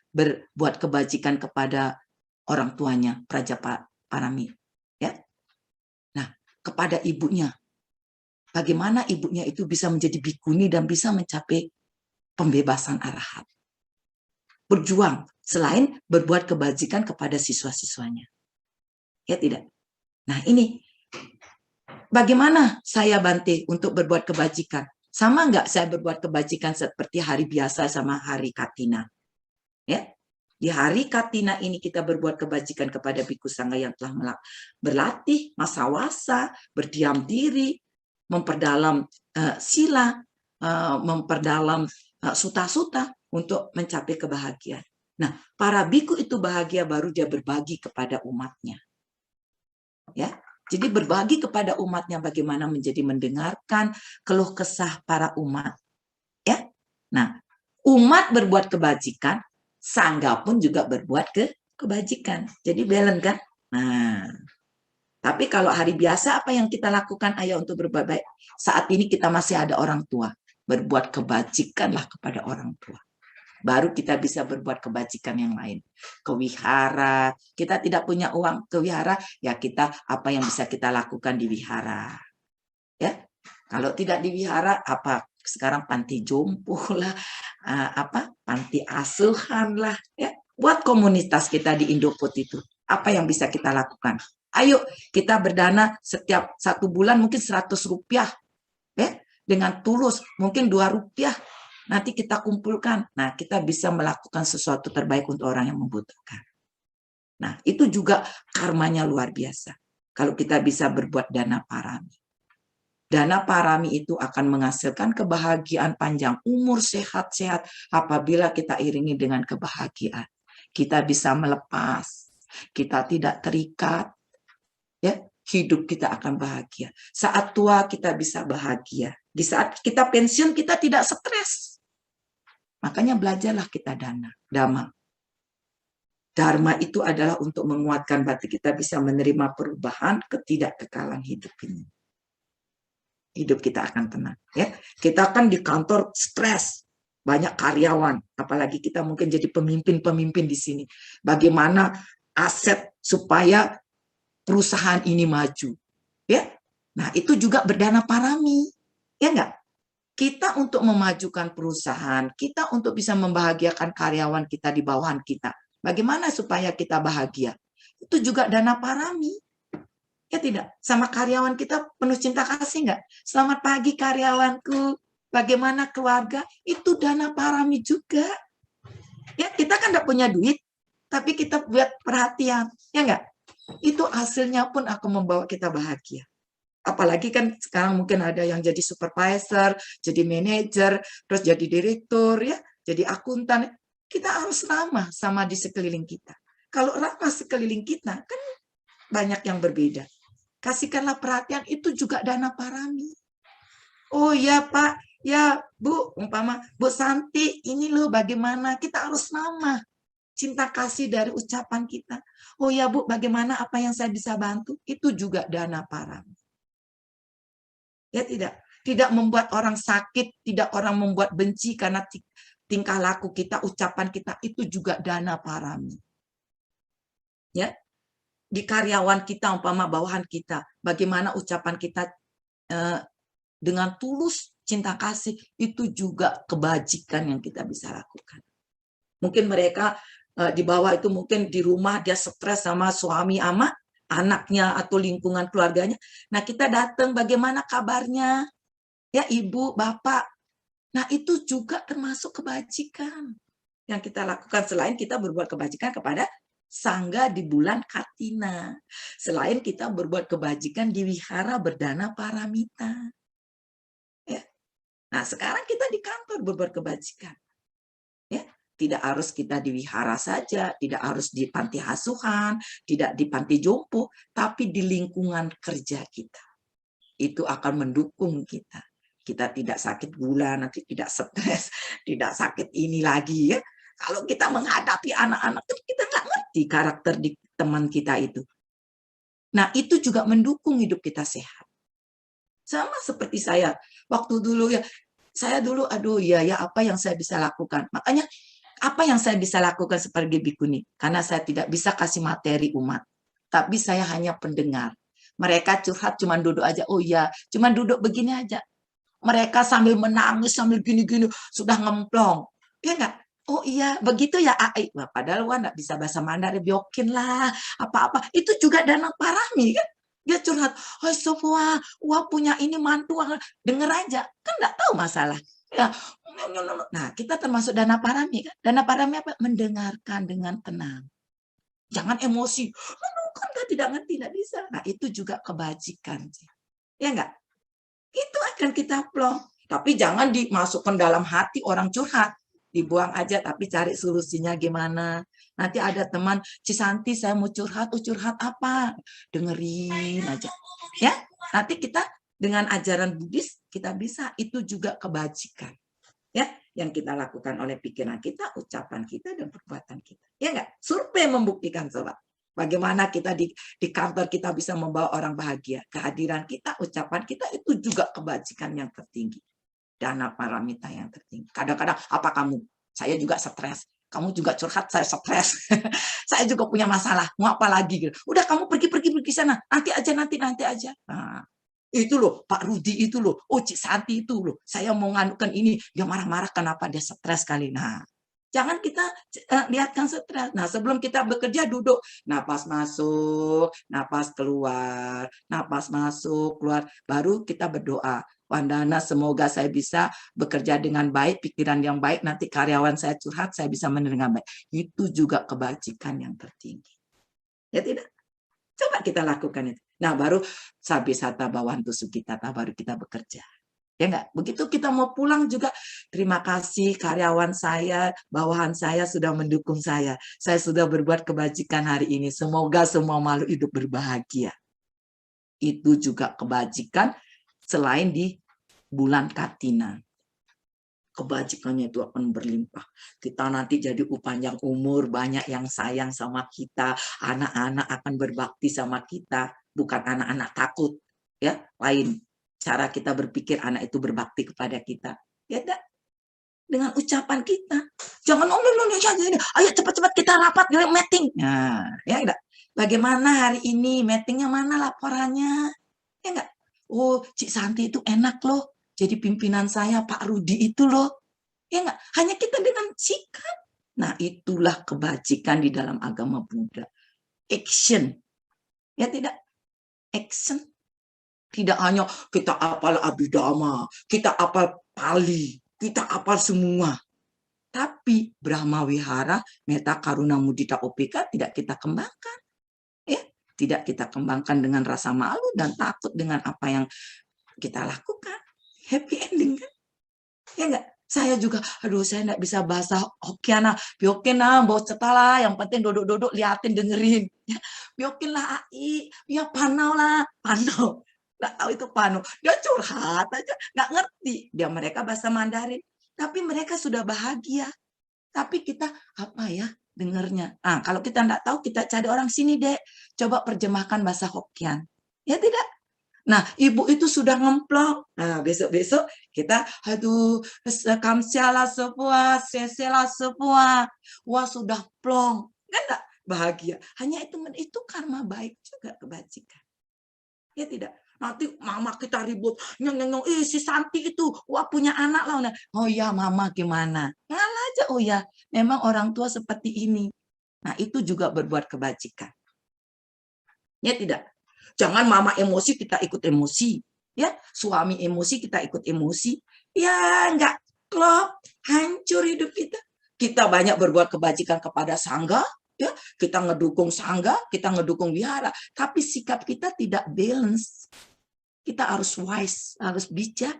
berbuat kebajikan kepada orang tuanya, Prajaparami. Ya. Nah, kepada ibunya. Bagaimana ibunya itu bisa menjadi bikuni dan bisa mencapai pembebasan arahat. Berjuang selain berbuat kebajikan kepada siswa-siswanya. Ya tidak? Nah, ini bagaimana saya Bante untuk berbuat kebajikan? Sama nggak saya berbuat kebajikan seperti hari biasa sama hari Katina? Ya, di hari Katina ini kita berbuat kebajikan kepada bhikkhu sangga yang telah berlatih masa wasa, berdiam diri, memperdalam sila, memperdalam suta-suta untuk mencapai kebahagiaan. Nah, para bhikkhu itu bahagia baru dia berbagi kepada umatnya. Ya, jadi berbagi kepada umatnya bagaimana menjadi mendengarkan keluh kesah para umat. Ya, nah umat berbuat kebajikan, sangga pun juga berbuat kebajikan. Jadi balance kan? Nah, tapi kalau hari biasa apa yang kita lakukan ayah untuk berbuat baik? Saat ini kita masih ada orang tua. Berbuat kebajikanlah kepada orang tua. Baru kita bisa berbuat kebajikan yang lain. Ke wihara, kita tidak punya uang ke wihara, ya kita apa yang bisa kita lakukan di wihara. Ya, kalau tidak di wihara, apa sekarang panti jompo lah, panti asuhan lah, ya. Buat komunitas kita di Indoput itu, apa yang bisa kita lakukan? Ayo kita berdana setiap 1 bulan mungkin 100 rupiah, ya, dengan tulus mungkin 2 rupiah. Nanti kita kumpulkan. Nah, kita bisa melakukan sesuatu terbaik untuk orang yang membutuhkan. Nah, itu juga karmanya luar biasa. Kalau kita bisa berbuat dana parami. Dana parami itu akan menghasilkan kebahagiaan panjang umur, sehat-sehat apabila kita iringi dengan kebahagiaan. Kita bisa melepas, kita tidak terikat, ya, hidup kita akan bahagia. Saat tua kita bisa bahagia. Di saat kita pensiun kita tidak stres. Makanya belajarlah kita dhamma. Dharma itu adalah untuk menguatkan hati kita bisa menerima perubahan, ketidakkekalan hidup ini. Hidup kita akan tenang. Ya, kita kan di kantor stres, banyak karyawan, apalagi kita mungkin jadi pemimpin-pemimpin di sini. Bagaimana aset supaya perusahaan ini maju? Ya, nah itu juga berdana parami, ya enggak? kita untuk memajukan perusahaan, kita untuk bisa membahagiakan karyawan kita di bawahan kita. Bagaimana supaya kita bahagia? Itu juga dana parami. Ya tidak? Sama karyawan kita penuh cinta kasih nggak? Selamat pagi karyawanku, bagaimana keluarga? Itu dana parami juga. Ya, kita kan nggak punya duit, tapi kita buat perhatian. Ya nggak? Itu hasilnya pun akan membawa kita bahagia. Apalagi kan sekarang mungkin ada yang jadi supervisor, jadi manajer, terus jadi direktur, ya, jadi akuntan. Kita harus ramah sama di sekeliling kita. Kalau ramah sekeliling kita, kan banyak yang berbeda. Kasihkanlah perhatian, itu juga dana parami. Oh ya Pak, ya Bu, umpama Bu Santi, ini loh bagaimana, kita harus ramah. Cinta kasih dari ucapan kita. Oh ya Bu, bagaimana apa yang saya bisa bantu, itu juga dana parami. Ya tidak, tidak membuat orang sakit, tidak orang membuat benci karena tingkah laku kita, ucapan kita, itu juga dana parami. Ya, di karyawan kita, umpama bawahan kita, bagaimana ucapan kita dengan tulus cinta kasih, itu juga kebajikan yang kita bisa lakukan. Mungkin mereka di bawah itu mungkin di rumah dia stres sama suami ama anaknya atau lingkungan keluarganya. Nah, kita datang, bagaimana kabarnya? Ya, ibu, bapak. Nah, itu juga termasuk kebajikan yang kita lakukan selain kita berbuat kebajikan kepada sangga di bulan Kartina. Selain kita berbuat kebajikan di wihara berdana paramita. Ya. Nah, sekarang kita di kantor berbuat kebajikan. Ya, tidak harus kita di wihara saja, tidak harus di panti asuhan, tidak di panti jompo, tapi di lingkungan kerja kita. Itu akan mendukung kita. Kita tidak sakit gula, nanti tidak stres, tidak sakit ini lagi ya. Kalau kita menghadapi anak-anak, kita nggak ngerti karakter di teman kita itu. Nah, itu juga mendukung hidup kita sehat. Sama seperti saya, waktu dulu ya, saya dulu, aduh ya apa yang saya bisa lakukan. Makanya, apa yang saya bisa lakukan sebagai bikuni? Karena saya tidak bisa kasih materi umat. Tapi saya hanya pendengar. Mereka curhat cuma duduk aja, oh iya, cuma duduk begini aja. Mereka sambil menangis, sambil gini-gini, sudah ngemplong. Ya enggak? Oh iya, begitu ya, Ai. Wah, padahal wah nggak bisa bahasa Mandarin, biokin lah, apa-apa. Itu juga dana parami kan? Dia curhat, oh semua, wah punya ini mantu, denger aja. Kan nggak tahu masalah. Ya. Nah, kita termasuk dana parami kan? Dana parami apa? Mendengarkan dengan tenang. Jangan emosi. Kan nggak tidak ngerti, nggak bisa. Nah, itu juga kebajikan. Ya enggak? Itu akan kita plong. Tapi jangan dimasukkan dalam hati orang curhat. Dibuang aja, tapi cari solusinya gimana. Nanti ada teman, Cisanti saya mau curhat, curhat apa? Dengerin aja. Ya, nanti kita dengan ajaran Buddhis, kita bisa, itu juga kebajikan. Ya, yang kita lakukan oleh pikiran kita, ucapan kita, dan perbuatan kita. Ya enggak? Survei membuktikan, sobat. Bagaimana kita di kantor kita bisa membawa orang bahagia. Kehadiran kita, ucapan kita, itu juga kebajikan yang tertinggi. Dana paramita yang tertinggi. Kadang-kadang, apa kamu? Saya juga stres. Kamu juga curhat, saya stres. Saya juga punya masalah. Mau apa lagi? Udah kamu pergi sana. Nanti aja. Nah, itu loh, Pak Rudi itu loh. Oh, Cik Santi itu loh. Saya mau nganukan ini. Dia marah-marah kenapa dia stres kali. Nah, jangan kita lihatkan stres. Nah, sebelum kita bekerja duduk, napas masuk, napas keluar, napas masuk, keluar, baru kita berdoa. Wandana, semoga saya bisa bekerja dengan baik, pikiran yang baik, nanti karyawan saya curhat, saya bisa menerima baik. Itu juga kebajikan yang tertinggi. Ya tidak? Coba kita lakukan itu. Nah, baru sabisata bawantu sukitata, baru kita bekerja. Ya enggak? Begitu kita mau pulang juga, terima kasih karyawan saya, bawahan saya sudah mendukung saya. Saya sudah berbuat kebajikan hari ini. Semoga semua makhluk hidup berbahagia. Itu juga kebajikan selain di bulan Kartina. Kebajikannya itu akan berlimpah. Kita nanti jadi panjang umur, banyak yang sayang sama kita. Anak-anak akan berbakti sama kita. Bukan anak-anak takut. Ya, lain. Cara kita berpikir anak itu berbakti kepada kita. Ya enggak? Dengan ucapan kita. Jangan ayo cepat-cepat kita rapat meeting. Nah, ya enggak? Bagaimana hari ini meetingnya, mana laporannya? Ya enggak? Oh, Cik Santi itu enak loh. jadi pimpinan saya Pak Rudi itu loh. Ya enggak? Hanya kita dengan sikap. Nah, itulah kebajikan di dalam agama Buddha. Action. Ya tidak? Action. Tidak hanya kita apal Abhidhamma, kita apal Pali, kita apal semua. Tapi Brahma Wihara, Metta Karuna Mudita Upeka tidak kita kembangkan. Ya, tidak kita kembangkan dengan rasa malu dan takut dengan apa yang kita lakukan. Happy ending kan? Ya enggak? Saya juga, aduh saya enggak bisa bahasa Hokkien lah. Biokin lah, bawa cetala, yang penting duduk-duduk liatin dengerin. Ya, biokin lah ai, ya panau lah, panau. Nggak tahu itu panu. Dia curhat aja, nggak ngerti. Dia mereka bahasa Mandarin. Tapi mereka sudah bahagia. Tapi kita apa ya dengernya? Ah, kalau kita nggak tahu, kita cari orang sini dek. Coba terjemahkan bahasa Hokkien. Ya tidak? Nah, ibu itu sudah ngemplong. Nah, besok-besok kita, aduh, kamsiala sepua, sesela sepua. Wah, sudah plong. Kan enggak bahagia. Hanya itu karma baik juga kebajikan. Ya tidak? Nanti mama kita ribut, nyong, si Santi itu, wah punya anak lah. Oh ya mama gimana? Ngalah aja, oh ya, memang orang tua seperti ini. Nah itu juga berbuat kebajikan. Ya tidak? Jangan mama emosi, kita ikut emosi. Ya, suami emosi, kita ikut emosi. Ya enggak klop, hancur hidup kita. Kita banyak berbuat kebajikan kepada sangga, ya, kita ngedukung sangga, kita ngedukung wihara, tapi sikap kita tidak balance. Kita harus wise, harus bijak.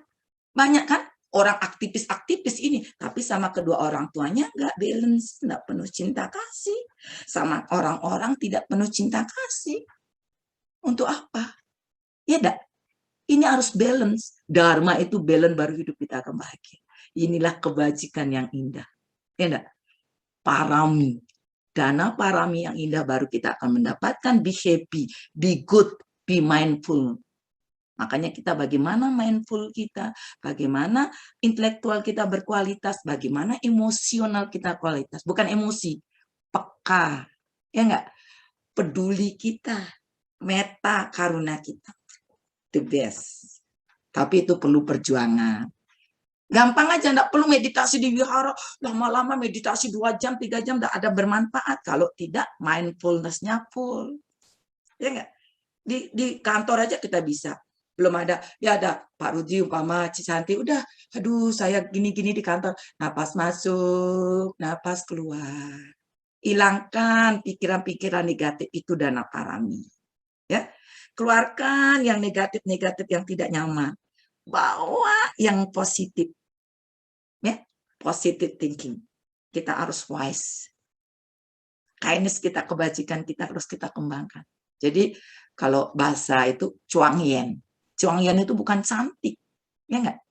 Banyak kan orang aktivis-aktivis ini, tapi sama kedua orang tuanya nggak balance, nggak penuh cinta kasih. Sama orang-orang tidak penuh cinta kasih. Untuk apa? Ya enggak? Ini harus balance. Dharma itu balance, baru hidup kita akan bahagia. Inilah kebajikan yang indah. Ya enggak? Parami. Dana parami yang indah baru kita akan mendapatkan. Be happy, be good, be mindful. Makanya kita bagaimana mindful kita, bagaimana intelektual kita berkualitas, bagaimana emosional kita kualitas. Bukan emosi, peka. Ya enggak? Peduli kita, metta karuna kita. The best. Tapi itu perlu perjuangan. Gampang aja, enggak perlu meditasi di wihara. Lama-lama meditasi 2 jam, 3 jam, enggak ada bermanfaat. Kalau tidak mindfulness-nya full. Ya enggak? Di kantor aja kita bisa. Belum ada, ya ada Pak Rudi umpama Cisanti, udah, aduh saya gini-gini di kantor, napas masuk, napas keluar. Hilangkan pikiran-pikiran negatif, itu dana parami. Ya, keluarkan yang negatif-negatif yang tidak nyaman. Bawa yang positif. Ya, positive thinking. Kita harus wise. Kindness kita, kebajikan kita harus kita kembangkan. Jadi kalau bahasa itu cuangyen. Cuangyen itu bukan cantik, ya enggak?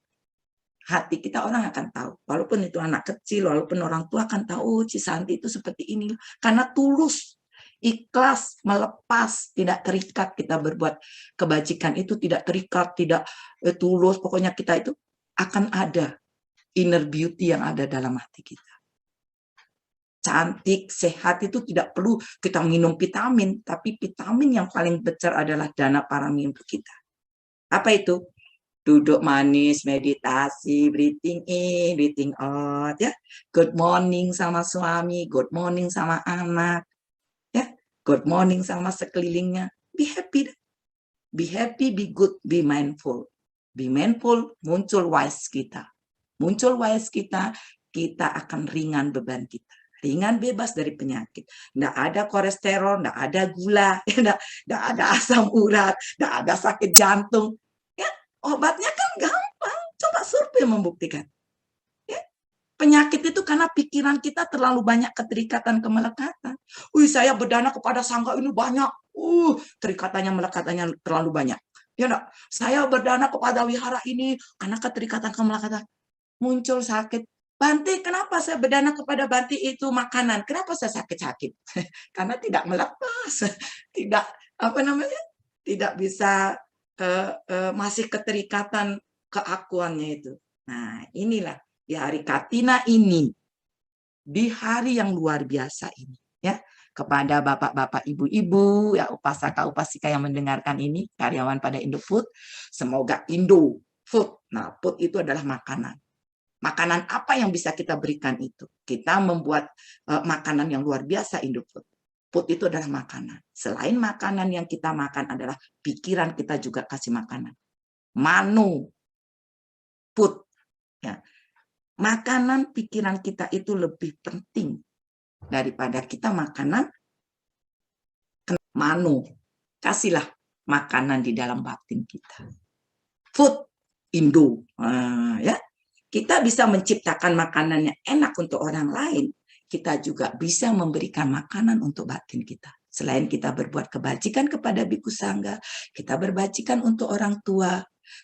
Hati kita orang akan tahu. Walaupun itu anak kecil, walaupun orang tua akan tahu, Cisanti itu seperti ini. Karena tulus, ikhlas, melepas, tidak terikat kita berbuat kebajikan itu, tidak terikat, tidak tulus. Pokoknya kita itu akan ada inner beauty yang ada dalam hati kita. Cantik, sehat itu tidak perlu kita minum vitamin, tapi vitamin yang paling besar adalah dana parami untuk kita. Apa itu? Duduk manis, meditasi, breathing in, breathing out, ya. Good morning sama suami, good morning sama anak, ya. Good morning sama sekelilingnya. Be happy. Be happy, be good, be mindful. Be mindful, muncul wise kita. Muncul wise kita, kita akan ringan beban kita. Ringan, bebas dari penyakit. Nggak ada kolesterol, nggak ada gula, nggak ada asam urat, nggak ada sakit jantung. Ya, obatnya kan gampang. Coba survei membuktikan. Ya, penyakit itu karena pikiran kita terlalu banyak keterikatan kemelekatan. Saya berdana kepada sangga ini banyak. Terikatannya, melekatannya terlalu banyak. Ya enggak? Saya berdana kepada wihara ini karena keterikatan kemelekatan. Muncul sakit. Banti, kenapa saya berdana kepada Banti itu makanan? Kenapa saya sakit-sakit? Karena tidak melepas, tidak tidak bisa masih keterikatan keakuannya itu. Nah, inilah di hari Katina ini, di hari yang luar biasa ini, ya, kepada bapak-bapak, ibu-ibu, ya upasaka upasika yang mendengarkan ini, karyawan pada Indofood, semoga Indo Food. Nah, food itu adalah makanan. Makanan apa yang bisa kita berikan itu? Kita membuat makanan yang luar biasa, Indofood. Food itu adalah makanan. Selain makanan yang kita makan adalah pikiran kita juga kasih makanan. Manu, food. Ya. Makanan pikiran kita itu lebih penting daripada kita makanan. Manu, kasihlah makanan di dalam batin kita. Food, Indo. Ya. Kita bisa menciptakan makanan yang enak untuk orang lain. Kita juga bisa memberikan makanan untuk batin kita. Selain kita berbuat kebajikan kepada biku sangga, kita berbajikan untuk orang tua,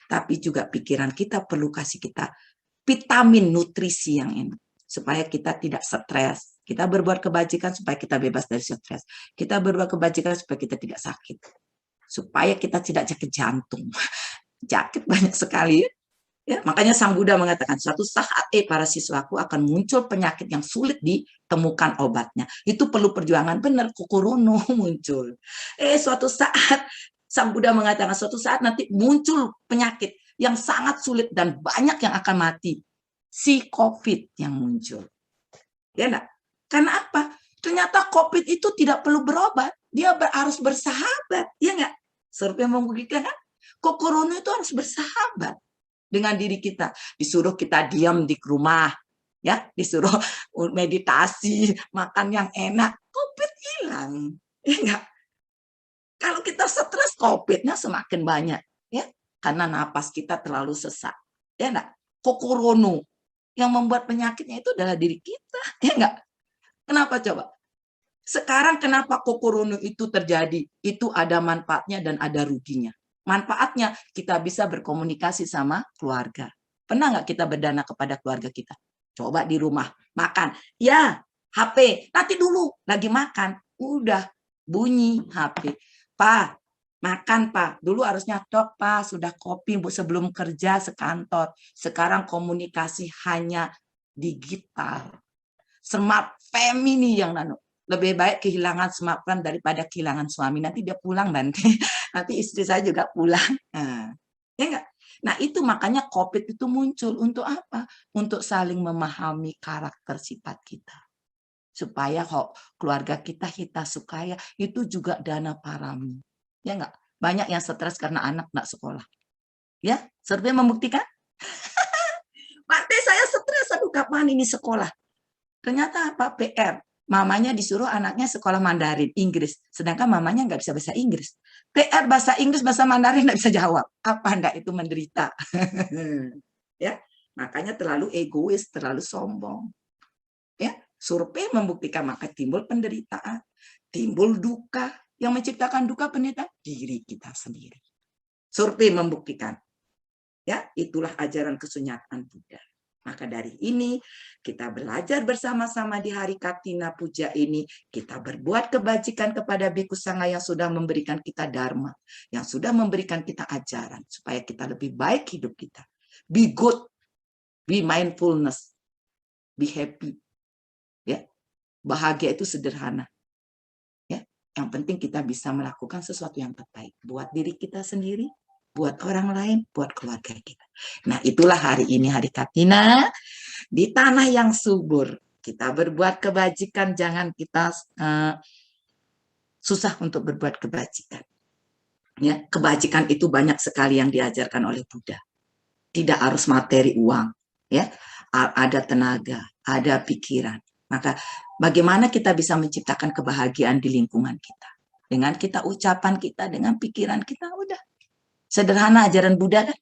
tapi juga pikiran kita perlu kasih kita vitamin nutrisi yang enak, supaya kita tidak stres. Kita berbuat kebajikan supaya kita bebas dari stres. Kita berbuat kebajikan supaya kita tidak sakit. Supaya kita tidak sakit jantung. Sakit banyak sekali ya. Ya, makanya Sang Buddha mengatakan suatu saat para siswaku akan muncul penyakit yang sulit ditemukan obatnya. Itu perlu perjuangan, benar, Kokorono muncul. Suatu saat Sang Buddha mengatakan suatu saat nanti muncul penyakit yang sangat sulit dan banyak yang akan mati. Si COVID yang muncul. Ya enggak? Karena apa? Ternyata COVID itu tidak perlu berobat. Dia harus bersahabat. Ya enggak? Seperti yang membuktikan kan? Kokorono itu harus bersahabat dengan diri kita. Disuruh kita diam di rumah, ya, disuruh meditasi, makan yang enak, COVID hilang. Ya enggak? Kalau kita stres, COVID-nya semakin banyak, ya, karena napas kita terlalu sesak. Ya enggak? Kokorono yang membuat penyakitnya itu adalah diri kita, ya enggak? Kenapa coba? Sekarang kenapa kokorono itu terjadi? Itu ada manfaatnya dan ada ruginya. Manfaatnya kita bisa berkomunikasi sama keluarga. Pernah nggak kita berdana kepada keluarga kita? Coba di rumah, makan. Ya, HP. Nanti dulu, lagi makan. Udah, bunyi HP. Pak, makan Pak. Dulu harusnya tok Pak, sudah kopi sebelum kerja sekantor. Sekarang komunikasi hanya digital. Smart family yang nano. Lebih baik kehilangan smartphone daripada kehilangan suami. Nanti dia pulang nanti istri saya juga pulang. Nah, ya enggak? Nah, itu makanya COVID itu muncul untuk apa? Untuk saling memahami karakter sifat kita. Supaya keluarga kita sukaya, itu juga dana parami. Ya enggak? Banyak yang stres karena anak enggak sekolah. Ya, survei membuktikan. Pak T, saya stres, aduh kapan ini sekolah? Ternyata apa? PR. Mamanya disuruh anaknya sekolah Mandarin, Inggris. Sedangkan mamanya nggak bisa bahasa Inggris. PR bahasa Inggris, bahasa Mandarin nggak bisa jawab. Apa enggak itu menderita? Ya, makanya terlalu egois, terlalu sombong. Ya, survei membuktikan maka timbul penderitaan, timbul duka. Yang menciptakan duka penderitaan diri kita sendiri. Survei membuktikan. Ya, itulah ajaran kesunyatan Buddha. Maka dari ini kita belajar bersama-sama di hari Katina Puja ini. Kita berbuat kebajikan kepada biku sangga yang sudah memberikan kita dharma. Yang sudah memberikan kita ajaran. Supaya kita lebih baik hidup kita. Be good. Be mindfulness. Be happy. Ya, bahagia itu sederhana. Ya, yang penting kita bisa melakukan sesuatu yang terbaik. Buat diri kita sendiri. Buat orang lain, buat keluarga kita. Nah, itulah hari ini, hari Katina. Di tanah yang subur, kita berbuat kebajikan, jangan kita susah untuk berbuat kebajikan. Ya, kebajikan itu banyak sekali yang diajarkan oleh Buddha. Tidak harus materi uang, ya, ada tenaga, ada pikiran. Maka bagaimana kita bisa menciptakan kebahagiaan di lingkungan kita? Dengan kita ucapan kita, dengan pikiran kita, udah. Sederhana ajaran Buddha kan?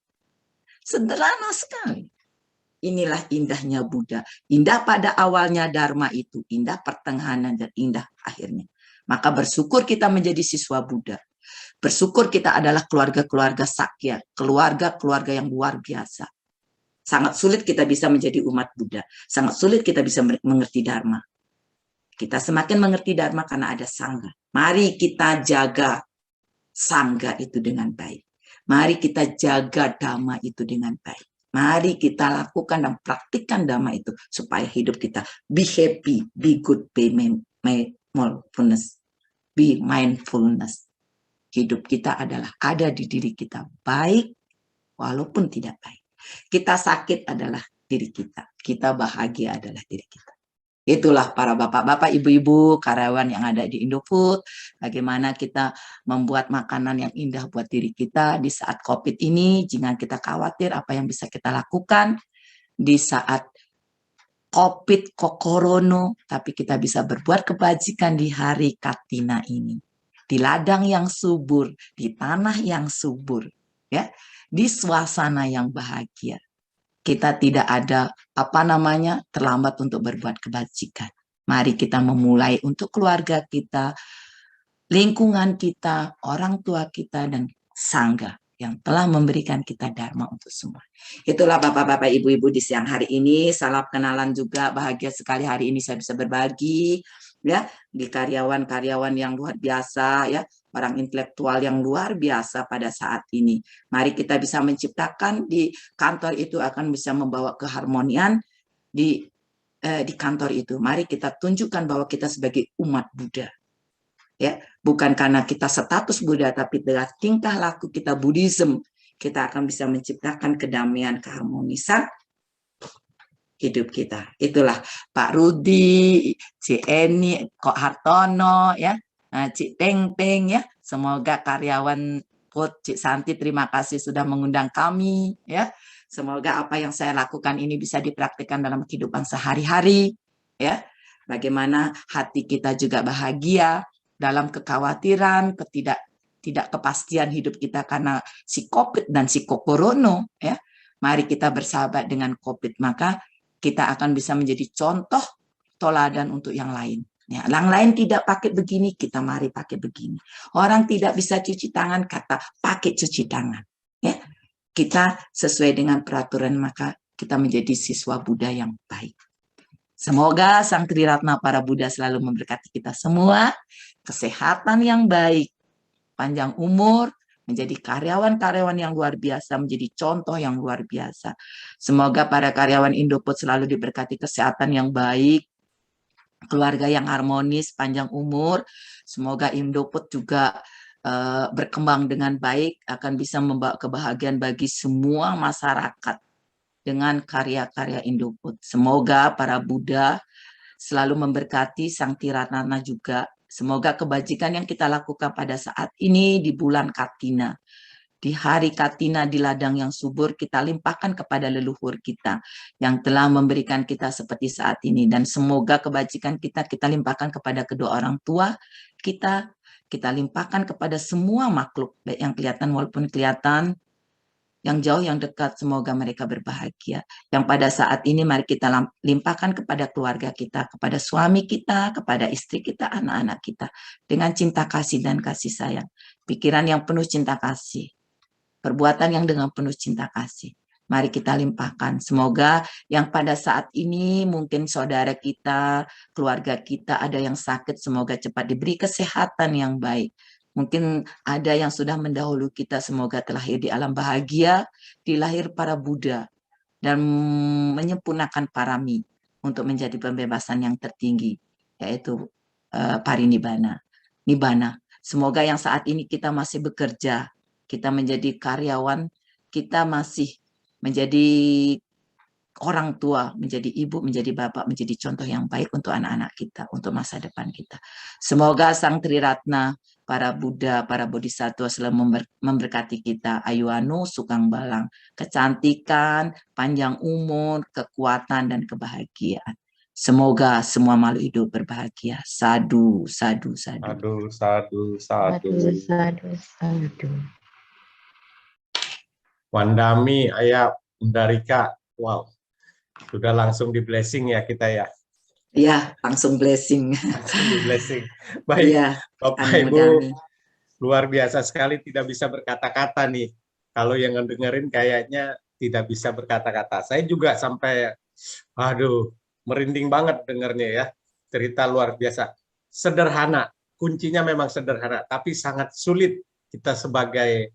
Sederhana sekali. Inilah indahnya Buddha. Indah pada awalnya Dharma itu. Indah pertengahan dan indah akhirnya. Maka bersyukur kita menjadi siswa Buddha. Bersyukur kita adalah keluarga-keluarga Sakya. Keluarga-keluarga yang luar biasa. Sangat sulit kita bisa menjadi umat Buddha. Sangat sulit kita bisa mengerti Dharma. Kita semakin mengerti Dharma karena ada Sangha. Mari kita jaga Sangha itu dengan baik. Mari kita jaga Dhamma itu dengan baik. Mari kita lakukan dan praktikkan Dhamma itu supaya hidup kita be happy, be good, be mindfulness, be mindfulness. Hidup kita adalah ada di diri kita baik, walaupun tidak baik. Kita sakit adalah diri kita bahagia adalah diri kita. Itulah para bapak-bapak, ibu-ibu, karyawan yang ada di Indofood, bagaimana kita membuat makanan yang indah buat diri kita di saat COVID ini. Jangan kita khawatir apa yang bisa kita lakukan di saat COVID, kokorono, tapi kita bisa berbuat kebajikan di hari Katina ini. Di ladang yang subur, di tanah yang subur, ya, di suasana yang bahagia. Kita tidak ada terlambat untuk berbuat kebajikan. Mari kita memulai untuk keluarga kita, lingkungan kita, orang tua kita, dan sangga yang telah memberikan kita dharma untuk semua. Itulah bapak-bapak, ibu-ibu di siang hari ini. Salam kenalan juga, bahagia sekali hari ini saya bisa berbagi ya di karyawan-karyawan yang luar biasa ya, orang intelektual yang luar biasa pada saat ini. Mari kita bisa menciptakan di kantor itu akan bisa membawa keharmonian di kantor itu. Mari kita tunjukkan bahwa kita sebagai umat Buddha. Ya, bukan karena kita status Buddha, tapi dengan tingkah laku kita Buddhism, kita akan bisa menciptakan kedamaian, keharmonisan hidup kita. Itulah Pak Rudi, Cik Eni, Kok Hartono, ya, Cik Peng Peng, ya. Semoga karyawan Food, Cik Santi, terima kasih sudah mengundang kami, ya. Semoga apa yang saya lakukan ini bisa dipraktikkan dalam kehidupan sehari-hari, ya. Bagaimana hati kita juga bahagia dalam kekhawatiran, tidak kepastian hidup kita karena si COVID dan si kokorono, ya. Mari kita bersahabat dengan COVID, maka kita akan bisa menjadi contoh toladan untuk yang lain. Ya, yang lain tidak pakai begini, kita mari pakai begini. Orang tidak bisa cuci tangan, kata pakai cuci tangan. Ya, kita sesuai dengan peraturan, maka kita menjadi siswa Buddha yang baik. Semoga Sang Triratna para Buddha selalu memberkati kita semua, kesehatan yang baik, panjang umur, menjadi karyawan-karyawan yang luar biasa, menjadi contoh yang luar biasa. Semoga para karyawan Indofood selalu diberkati kesehatan yang baik, keluarga yang harmonis, panjang umur. Semoga Indofood juga berkembang dengan baik, akan bisa membawa kebahagiaan bagi semua masyarakat dengan karya-karya Indofood. Semoga para Buddha selalu memberkati Sang Triratna juga. Semoga kebajikan yang kita lakukan pada saat ini di bulan Katina, di hari Katina di ladang yang subur, kita limpahkan kepada leluhur kita yang telah memberikan kita seperti saat ini. Dan semoga kebajikan kita limpahkan kepada kedua orang tua kita limpahkan kepada semua makhluk, baik yang kelihatan maupun kelihatan, yang jauh, yang dekat, semoga mereka berbahagia. Yang pada saat ini mari kita limpahkan kepada keluarga kita, kepada suami kita, kepada istri kita, anak-anak kita, dengan cinta kasih dan kasih sayang. Pikiran yang penuh cinta kasih, perbuatan yang dengan penuh cinta kasih. Mari kita limpahkan. Semoga yang pada saat ini mungkin saudara kita, keluarga kita ada yang sakit, semoga cepat diberi kesehatan yang baik. Mungkin ada yang sudah mendahulu kita, semoga terlahir di alam bahagia, dilahir para Buddha, dan menyempurnakan parami untuk menjadi pembebasan yang tertinggi, yaitu parinibbana. Nibbana. Semoga yang saat ini kita masih bekerja, kita menjadi karyawan, kita masih menjadi orang tua, menjadi ibu, menjadi bapak, menjadi contoh yang baik untuk anak-anak kita, untuk masa depan kita. Semoga Sang Triratna, para Buddha, para Bodhisattva selalu memberkati kita. Ayuanu Sukang Balang, kecantikan, panjang umur, kekuatan, dan kebahagiaan. Semoga semua makhluk hidup berbahagia. Sadu, sadu, sadu. Sadu, sadu, sadu. Sadu, sadu, sadu. Wandami, Ayah, Bunda Rika, wow, sudah langsung di blessing ya kita ya. Iya, langsung blessing. Langsung di blessing. Baik, Iya, Bapak Ibu, luar biasa sekali, tidak bisa berkata-kata nih. Kalau yang ngedengerin kayaknya tidak bisa berkata-kata. Saya juga sampai, aduh, merinding banget dengernya ya. Cerita luar biasa. Sederhana, kuncinya memang sederhana, tapi sangat sulit kita sebagai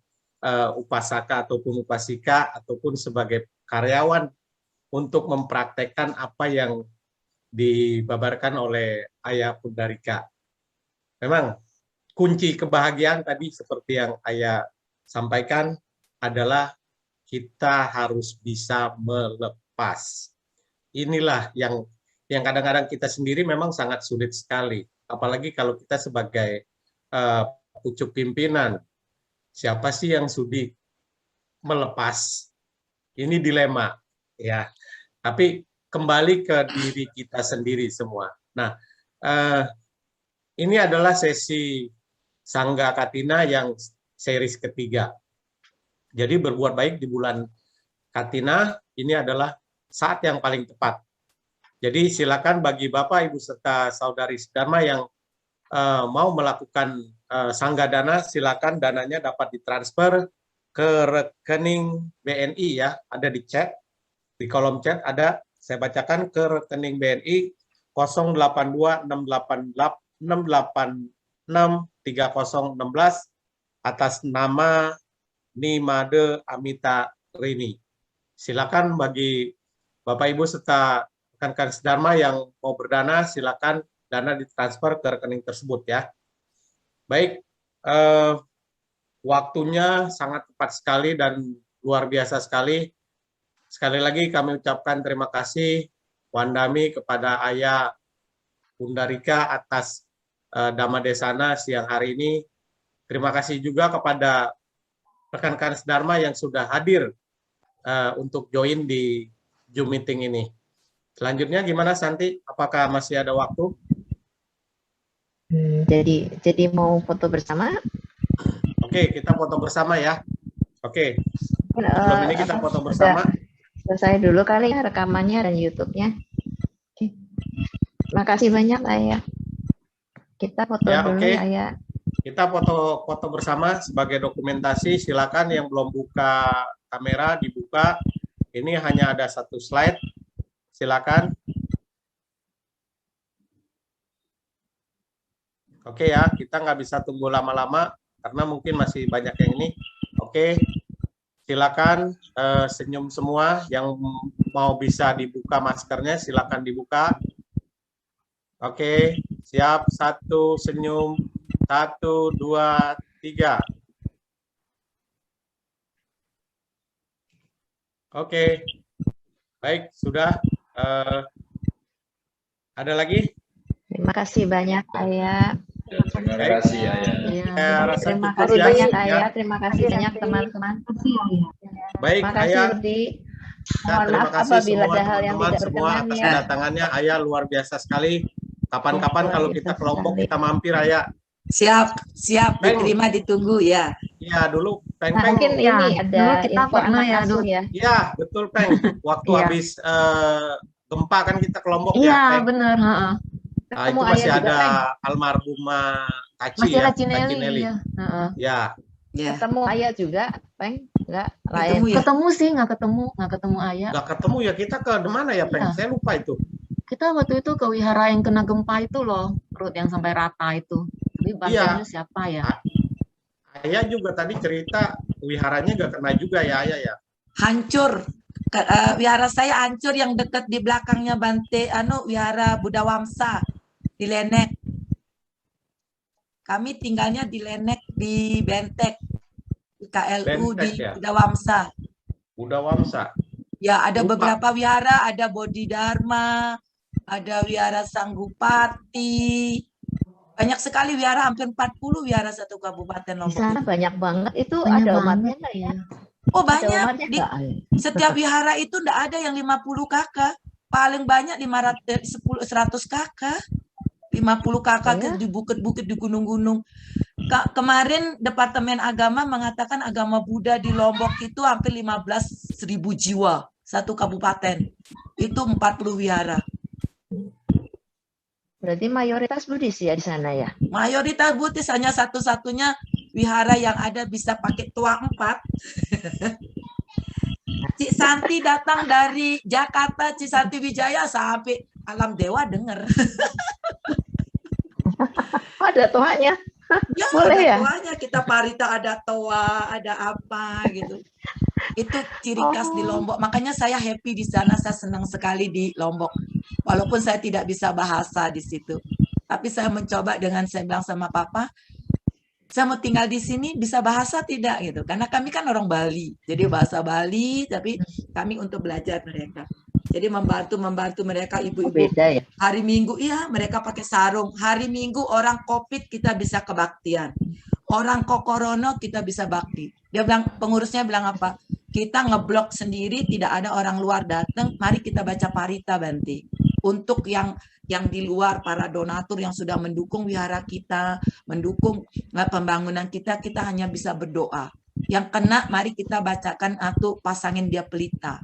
upasaka ataupun upasika ataupun sebagai karyawan untuk mempraktekkan apa yang dibabarkan oleh Ayah Bunda Rika. Memang kunci kebahagiaan tadi seperti yang Ayah sampaikan adalah kita harus bisa melepas. Inilah yang kadang-kadang kita sendiri memang sangat sulit sekali. Apalagi kalau kita sebagai pucuk pimpinan, siapa sih yang sudi melepas? Ini dilema, ya. Tapi kembali ke diri kita sendiri semua. Nah, ini adalah sesi Sangga Katina yang series ketiga. Jadi berbuat baik di bulan Katina ini adalah saat yang paling tepat. Jadi silakan bagi Bapak, Ibu, serta Saudari Dharma yang mau melakukan Sangga Dana, silakan dananya dapat ditransfer ke rekening BNI ya, ada di chat, di kolom chat ada, saya bacakan ke rekening BNI 08268686316 atas nama Nimade Amita Rini. Silakan bagi Bapak Ibu serta rekan-rekan Dharma yang mau berdana, silakan dana ditransfer ke rekening tersebut ya. Baik, waktunya sangat tepat sekali dan luar biasa sekali. Sekali lagi kami ucapkan terima kasih Wandami kepada Ayah Bunda Rika atas Dhamma Desana siang hari ini. Terima kasih juga kepada rekan-rekan Dharma yang sudah hadir untuk join di Zoom meeting ini. Selanjutnya gimana Santi? Apakah masih ada waktu? Jadi mau foto bersama? Oke, kita foto bersama ya. Oke. Sebelum ini kita foto bersama. Selesai dulu kali ya rekamannya dan YouTube-nya. Oke. Makasih banyak Ayah. Kita foto ya, dulu ya Ayah. Kita foto bersama sebagai dokumentasi. Silakan yang belum buka kamera dibuka. Ini hanya ada satu slide. Silakan. Oke ya, kita nggak bisa tunggu lama-lama karena mungkin masih banyak yang ini. Oke, silakan senyum semua. Yang mau bisa dibuka maskernya, silakan dibuka. Oke, siap. 1, senyum. 1, 2, 3. Oke, baik, sudah. Ada lagi? Terima kasih banyak Ayah. Terima kasih Ayah. Terima kasih banyak Ayah. Terima kasih banyak teman-teman. Baik, terima kasih Ayah. Rudi. Mohon maaf apabila ada hal yang tidak semua berkenan atas ya. kedatangannya. Ayah luar biasa sekali. Kapan-kapan Ya, kalau luar kita biasa ke Lombok sekali. kita mampir Ayah. Siap, Peng. diterima, ditunggu ya. Iya dulu Peng. Nah, mungkin Ya, ini dulu ada kita info pernah anak ya, asuh ya. Iya, betul Peng. Waktu Iya. habis gempa kan kita ke Lombok Iya, ya, Peng. bener. Heeh. Nah, Ketemu itu masih Ayah juga, ada Peng. almarhumah Kaci Masih ya, ada Cineli. Kacineli. Iya. Heeh. Ya, Ya, Ketemu Ayah juga, Peng? Enggak, lain. ketemu ya. Ketemu sih, nggak ketemu Ayah. nggak ketemu ya, kita ke mana ya Peng? Iya. Saya lupa itu. Kita waktu itu ke wihara yang kena gempa itu loh, perut yang sampai rata itu. Tapi bantainya siapa ya? Ayah juga tadi cerita wiharanya nggak kena juga ya Ayah ya. Hancur. Wihara saya hancur yang dekat di belakangnya Bante, wihara Buddha Wamsa di Lenek. Kami tinggalnya di Lenek di Bentek, di KLU Bentek, di ya? Buddha Wamsa. Buddha Wamsa. Ya, ada Lupa. beberapa wihara, ada Bodhidharma, ada wihara Sanggupati. Banyak sekali wihara, hampir 40 wihara satu kabupaten Di Lombok. sana banyak banget. Itu Banyak ada banget. umatnya nggak ya? Oh, Ada banyak. umatnya Di nggak, Ayah? setiap wihara itu enggak ada yang 50 kakak. Paling banyak 100 kakak. 50 kakak Oh, ya? di bukit-bukit, di gunung-gunung. Kemarin Departemen Agama mengatakan agama Buddha di Lombok itu hampir 15.000 jiwa satu kabupaten. Itu 40 wihara. Berarti mayoritas Buddhis ya di sana ya? Mayoritas Buddhis, hanya satu-satunya wihara yang ada bisa pakai tua 4. Cik Santi datang dari Jakarta, Cik Santi Wijaya sampai Alam Dewa dengar. Oh, ada tuanya. Ya, Boleh ada ya? tuanya, kita parita ada toa, ada apa gitu. Itu ciri khas di Lombok. Makanya saya happy di sana, saya senang sekali di Lombok. Walaupun saya tidak bisa bahasa di situ. Tapi saya mencoba dengan saya bilang sama Papa, Saya mau tinggal di sini, bisa bahasa tidak gitu? Karena kami kan orang Bali, jadi bahasa Bali, tapi kami untuk belajar mereka. Jadi membantu mereka ibu-ibu. Beda ya. Hari Minggu, iya mereka pakai sarung. Hari Minggu orang COVID kita bisa kebaktian. Orang Kokorono kita bisa bakti. Dia bilang, pengurusnya bilang apa? Kita ngeblok sendiri, tidak ada orang luar datang. Mari kita baca parita, Banti. Untuk yang di luar, para donatur yang sudah mendukung wihara kita, mendukung pembangunan kita hanya bisa berdoa. Yang kena, mari kita bacakan atau pasangin dia pelita.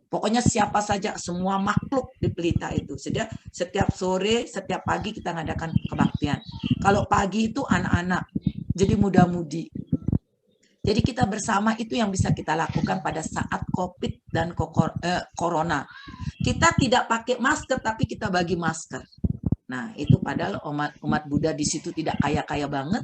Pokoknya siapa saja, semua makhluk di pelita itu. Setiap sore, setiap pagi kita ngadakan kebaktian. Kalau pagi itu anak-anak, jadi muda-mudi. Jadi kita bersama itu yang bisa kita lakukan pada saat COVID dan corona. Kita tidak pakai masker, tapi kita bagi masker. Nah, itu padahal umat Buddha di situ tidak kaya-kaya banget.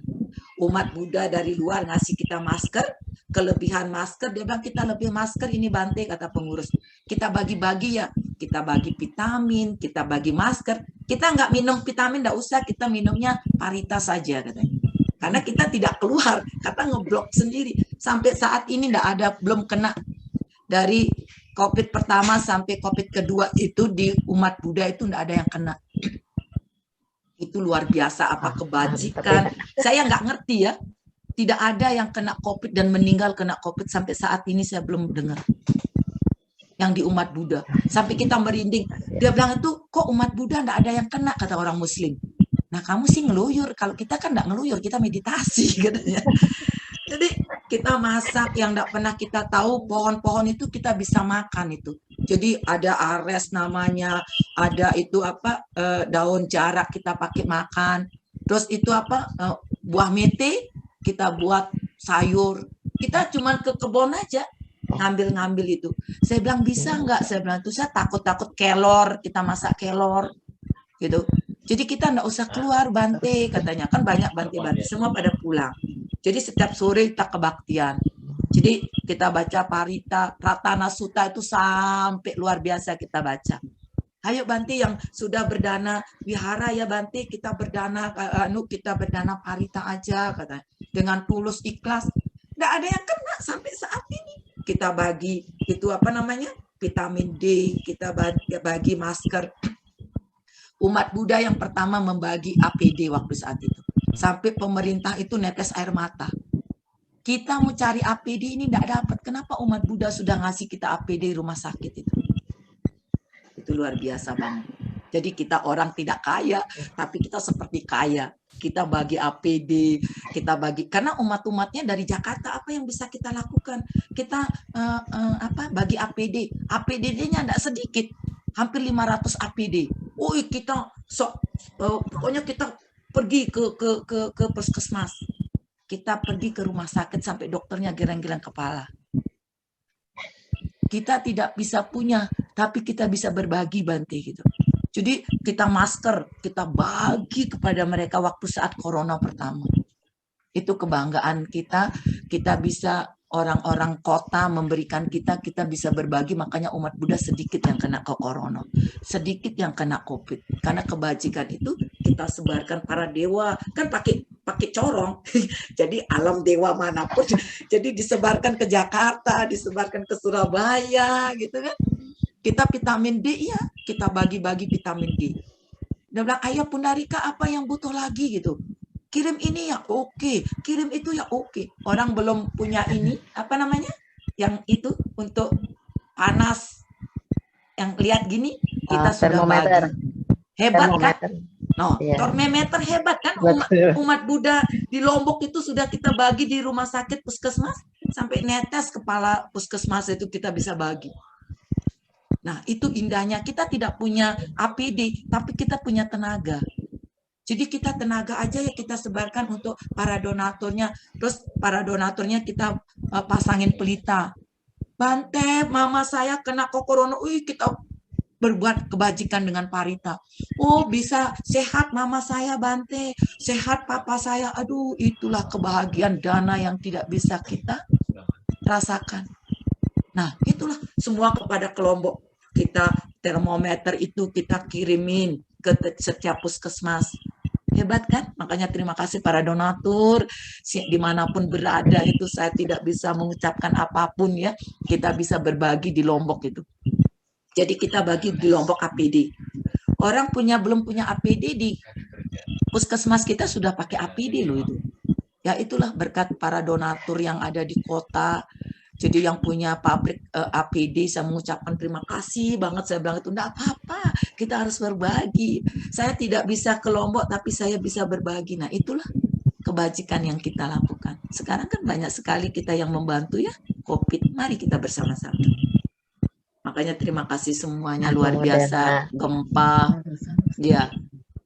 Umat Buddha dari luar ngasih kita masker, kelebihan masker, dia bilang kita lebih masker ini Bante, kata pengurus. Kita bagi-bagi ya, kita bagi vitamin, kita bagi masker. Kita nggak minum vitamin, nggak usah, kita minumnya parita saja katanya. Karena kita tidak keluar, kata ngeblok sendiri. Sampai saat ini nggak ada, belum kena. Dari COVID pertama sampai COVID kedua itu di umat Buddha itu nggak ada yang kena. Itu luar biasa apa kebajikan. Saya nggak ngerti ya. Tidak ada yang kena COVID dan meninggal kena COVID sampai saat ini saya belum dengar. Yang di umat Buddha. Sampai kita merinding. Dia bilang itu kok umat Buddha nggak ada yang kena, kata orang Muslim. Nah kamu sih ngeluyur, kalau kita kan nggak ngeluyur, kita meditasi katanya. Jadi kita masak yang nggak pernah kita tahu, pohon-pohon itu kita bisa makan itu. Jadi ada ares namanya, ada itu apa daun jarak kita pakai makan. Terus itu apa buah mete kita buat sayur. Kita cuma ke kebun aja ngambil itu. Saya bilang bisa nggak? Saya bilang itu saya takut kelor, kita masak kelor gitu. Jadi kita nggak usah keluar Bante katanya, kan banyak Bante semua pada pulang. Jadi setiap sore kita kebaktian. Jadi kita baca parita, Pratana Sutta itu sampai luar biasa kita baca. Ayo Bante yang sudah berdana wihara ya Bante, kita berdana parita aja katanya. Dengan tulus ikhlas. Nggak ada yang kena sampai saat ini. Kita bagi itu apa namanya? Vitamin D, kita bagi masker. Umat Buddha yang pertama membagi APD waktu saat itu. Sampai pemerintah itu netes air mata. Kita mau cari APD ini tidak dapat. Kenapa umat Buddha sudah ngasih kita APD rumah sakit itu? Itu luar biasa banget. Jadi kita orang tidak kaya, tapi kita seperti kaya. Kita bagi APD, kita bagi. Karena umat-umatnya dari Jakarta, apa yang bisa kita lakukan? Kita bagi APD. APD-nya tidak sedikit. Hampir 500 APD. Kita pokoknya kita pergi ke puskesmas. Kita pergi ke rumah sakit sampai dokternya geleng-geleng kepala. Kita tidak bisa punya, tapi kita bisa berbagi Bante gitu. Jadi kita masker, kita bagi kepada mereka waktu saat corona pertama. Itu kebanggaan kita bisa orang-orang kota memberikan kita bisa berbagi, makanya umat Buddha sedikit yang kena ke corona, sedikit yang kena COVID. Karena kebajikan itu kita sebarkan para dewa, kan pakai corong. Jadi alam dewa manapun, jadi disebarkan ke Jakarta, disebarkan ke Surabaya gitu kan. Kita vitamin D ya, kita bagi-bagi vitamin D. Dia bilang, ayo Pundarika apa yang butuh lagi gitu. Kirim ini ya oke, kirim itu ya oke. Orang belum punya ini, apa namanya? Yang itu untuk panas. Yang lihat gini, kita sudah bagi. Hebat kan? No, termometer hebat kan? Umat Buddha di Lombok itu sudah kita bagi di rumah sakit puskesmas. Sampai netes kepala puskesmas itu kita bisa bagi. Nah, itu indahnya. Kita tidak punya APD, tapi kita punya tenaga. Jadi kita tenaga aja ya kita sebarkan untuk para donaturnya. Terus para donaturnya kita pasangin pelita. Bante, mama saya kena corona. Kita berbuat kebajikan dengan parita. Bisa sehat mama saya Bante. Sehat papa saya. Aduh, itulah kebahagiaan dana yang tidak bisa kita rasakan. Nah, itulah semua kepada kelompok. Kita termometer itu kita kirimin ke setiap puskesmas. Hebat kan? Makanya terima kasih para donatur, dimanapun berada itu saya tidak bisa mengucapkan apapun ya, kita bisa berbagi di Lombok itu. Jadi kita bagi di Lombok APD. Orang belum punya APD di puskesmas kita sudah pakai APD loh itu. Ya itulah berkat para donatur yang ada di kota. Jadi yang punya pabrik APD, saya mengucapkan terima kasih banget. Saya bilang itu enggak apa-apa, kita harus berbagi. Saya tidak bisa ke Lombok, tapi saya bisa berbagi. Nah itulah kebajikan yang kita lakukan. Sekarang kan banyak sekali kita yang membantu ya, COVID. Mari kita bersama-sama. Makanya terima kasih semuanya, luar biasa. Gempa, ya.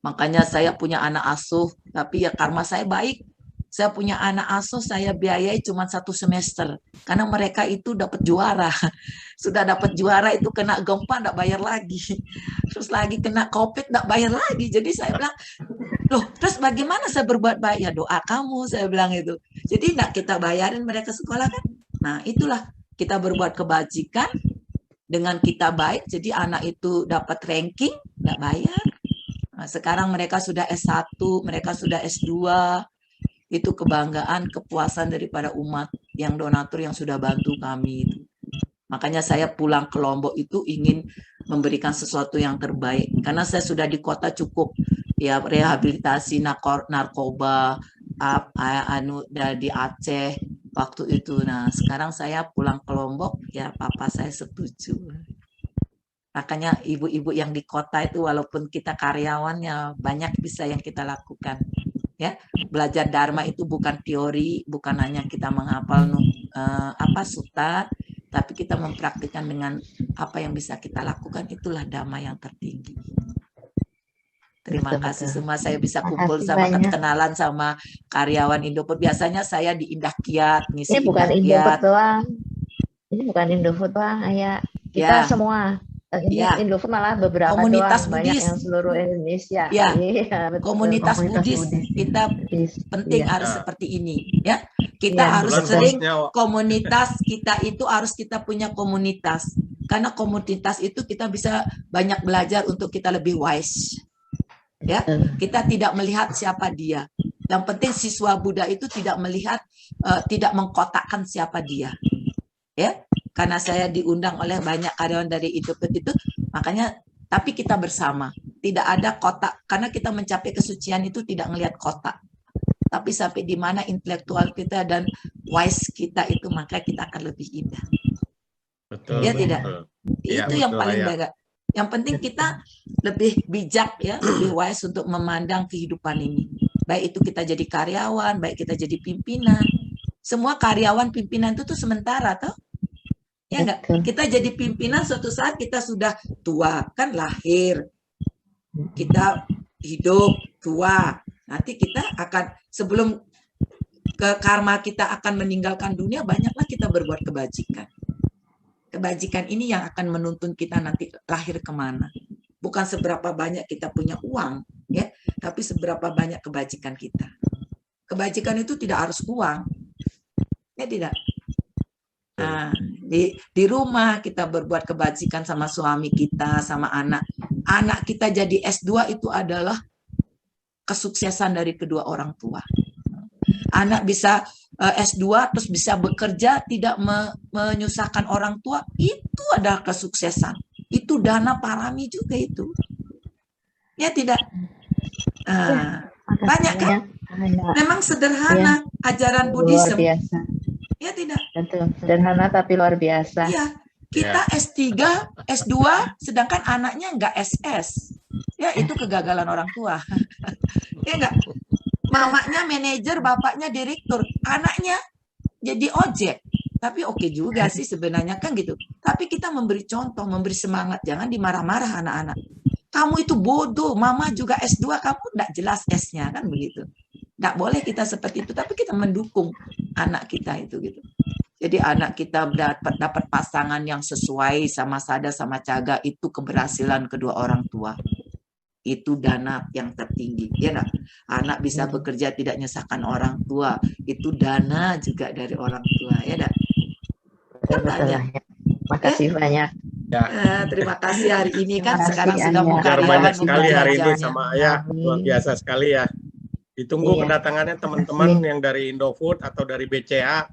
Makanya saya punya anak asuh, tapi ya karma saya baik. Saya punya anak asuh, saya biayai cuma 1 semester. Karena mereka itu dapat juara. Sudah dapat juara itu kena gempa, enggak bayar lagi. Terus lagi kena COVID, enggak bayar lagi. Jadi saya bilang, loh terus bagaimana saya berbuat baik? Ya doa kamu, saya bilang itu. Jadi enggak kita bayarin mereka sekolah kan? Nah itulah kita berbuat kebajikan dengan kita baik. Jadi anak itu dapat ranking, enggak bayar. Nah, sekarang mereka sudah S1, mereka sudah S2. Itu kebanggaan, kepuasan daripada umat yang donatur yang sudah bantu kami itu. Makanya saya pulang ke Lombok itu ingin memberikan sesuatu yang terbaik. Karena saya sudah di kota cukup ya rehabilitasi narkoba di Aceh waktu itu. Nah, sekarang saya pulang ke Lombok ya papa saya setuju. Makanya ibu-ibu yang di kota itu walaupun kita karyawannya banyak bisa yang kita lakukan. Ya, belajar dharma itu bukan teori, bukan hanya kita menghafal sutta, tapi kita mempraktikkan dengan apa yang bisa kita lakukan, itulah dhamma yang tertinggi. Terima kasih semua, saya bisa kumpul sama kenalan sama karyawan Indofood. Biasanya saya di Indah Kiat, ngisi Ini bukan Indah Indofood Kiat. doang. Ini bukan Indofood doang, Ayah. Kita Ya. semua. Ini Ya. Indofood malah beberapa Komunitas doang, banyak Buddhis. yang seluruh Indonesia. Ya. Iya, betul. Komunitas Buddhis, kita penting Iya. harus seperti ini ya. Kita Iya, harus Bulan sering bosnya, komunitas kita itu harus kita punya komunitas. Karena komunitas itu kita bisa banyak belajar untuk kita lebih wise. Ya, kita tidak melihat siapa dia. Yang penting siswa Buddha itu tidak melihat, tidak mengkotakkan siapa dia. Ya, karena saya diundang oleh banyak karyawan dari Indofood itu, makanya tapi kita bersama. Tidak ada kotak, karena kita mencapai kesucian itu tidak melihat kotak. Tapi sampai di mana intelektual kita dan wise kita itu, maka kita akan lebih indah. Betul. Ya tidak? Betul. Itu Ya, yang betul, paling ya. baik. Yang penting kita lebih bijak ya, lebih wise untuk memandang kehidupan ini. Baik itu kita jadi karyawan, baik kita jadi pimpinan. Semua karyawan pimpinan itu tuh sementara toh. Ya enggak? Kita jadi pimpinan suatu saat kita sudah tua, kan lahir. Kita hidup tua. Nanti kita akan sebelum ke karma kita akan meninggalkan dunia, banyaklah kita berbuat kebajikan. Kebajikan ini yang akan menuntun kita nanti lahir kemana. Bukan seberapa banyak kita punya uang, ya, tapi seberapa banyak kebajikan kita. Kebajikan itu tidak harus uang, ya tidak. Nah, di rumah kita berbuat kebajikan sama suami kita, sama anak. Anak kita jadi S2 itu adalah kesuksesan dari kedua orang tua. Anak bisa S2 terus bisa bekerja tidak menyusahkan orang tua, itu adalah kesuksesan. Itu dana parami juga itu. Ya tidak? Banyak kan? Memang sederhana ajaran Buddhisme. Luar biasa. Ya tidak? Betul. Sederhana tapi luar biasa. Iya. Kita S3, S2, sedangkan anaknya enggak SS. Ya itu kegagalan orang tua. Ya enggak? Mamanya manajer, bapaknya direktur, anaknya jadi ojek. Tapi oke juga sih sebenarnya kan gitu. Tapi kita memberi contoh, memberi semangat, jangan dimarah-marah anak-anak. Kamu itu bodoh, mama juga S2, kamu enggak jelas S-nya kan begitu. Enggak boleh kita seperti itu, tapi kita mendukung anak kita itu gitu. Jadi anak kita dapat pasangan yang sesuai sama Sada sama Caga, itu keberhasilan kedua orang tua. Itu dana yang tertinggi, ya enggak? Anak bisa bekerja tidak nyesahkan orang tua, itu dana juga dari orang tua, ya enggak? Betul, betul. Makasih banyak. Terima kasih hari ini kan Terima sekarang kasih, sudah Ayah. mau Belajar karyawan banyak buka sekali hari ini gerajanya. sama Ayah, luar biasa sekali ya. Ditunggu Iya. kedatangannya teman-teman yang dari Indofood atau dari BCA. Kita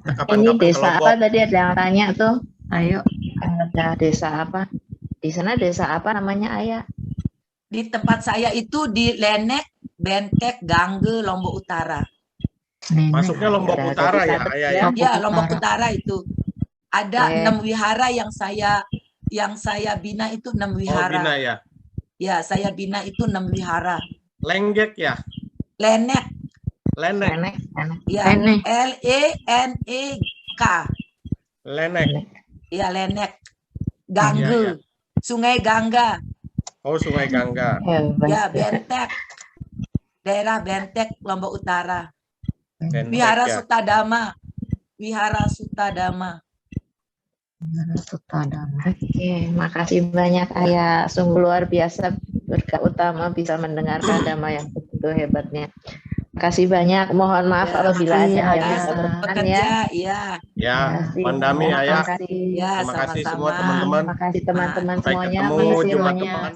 Ini kapan-kapan ke desa Lombok. apa tadi ada yang tanya tuh? Ayo. Ada desa apa? Di sana desa apa namanya, Ayah? Di tempat saya itu di Lenek, Bentek, Gangge, Lombok Utara. Masuknya Lombok Udah Utara jadi ya, catat Ayah ya. ya. Ya, Lombok Utara itu. Ada Oke. 6 wihara yang saya bina itu 6 Oh, wihara. Bina ya. Ya, saya bina itu 6 wihara. Lenggek ya. Lenek, Lenek. Nenek. ya, Lenek. Lenek. Lenek. Ya, Lenek. Iya, Gangge, iya. Sungai Gangga. Oh, Sungai Gangga. Hebat. Ya, Bentek. Daerah Bentek, Lombok Utara. Bentek Wihara ya. Sutadama. Wihara Sutadama. Oke, makasih banyak Ayah. Sungguh luar biasa berkah utama bisa mendengarkan dhamma yang begitu hebatnya. Makasih banyak. Mohon maaf Ya, apabila ada makasih, yang Ayah. bisa berkenan ya. Bekerja, ya. Ya, Makasih. Pandami Ayah. Makasih. Ya, Terima kasih sama-sama. semua teman-teman. Makasih teman-teman Sampai semuanya. ketemu Makasih Jumat banyak. depan.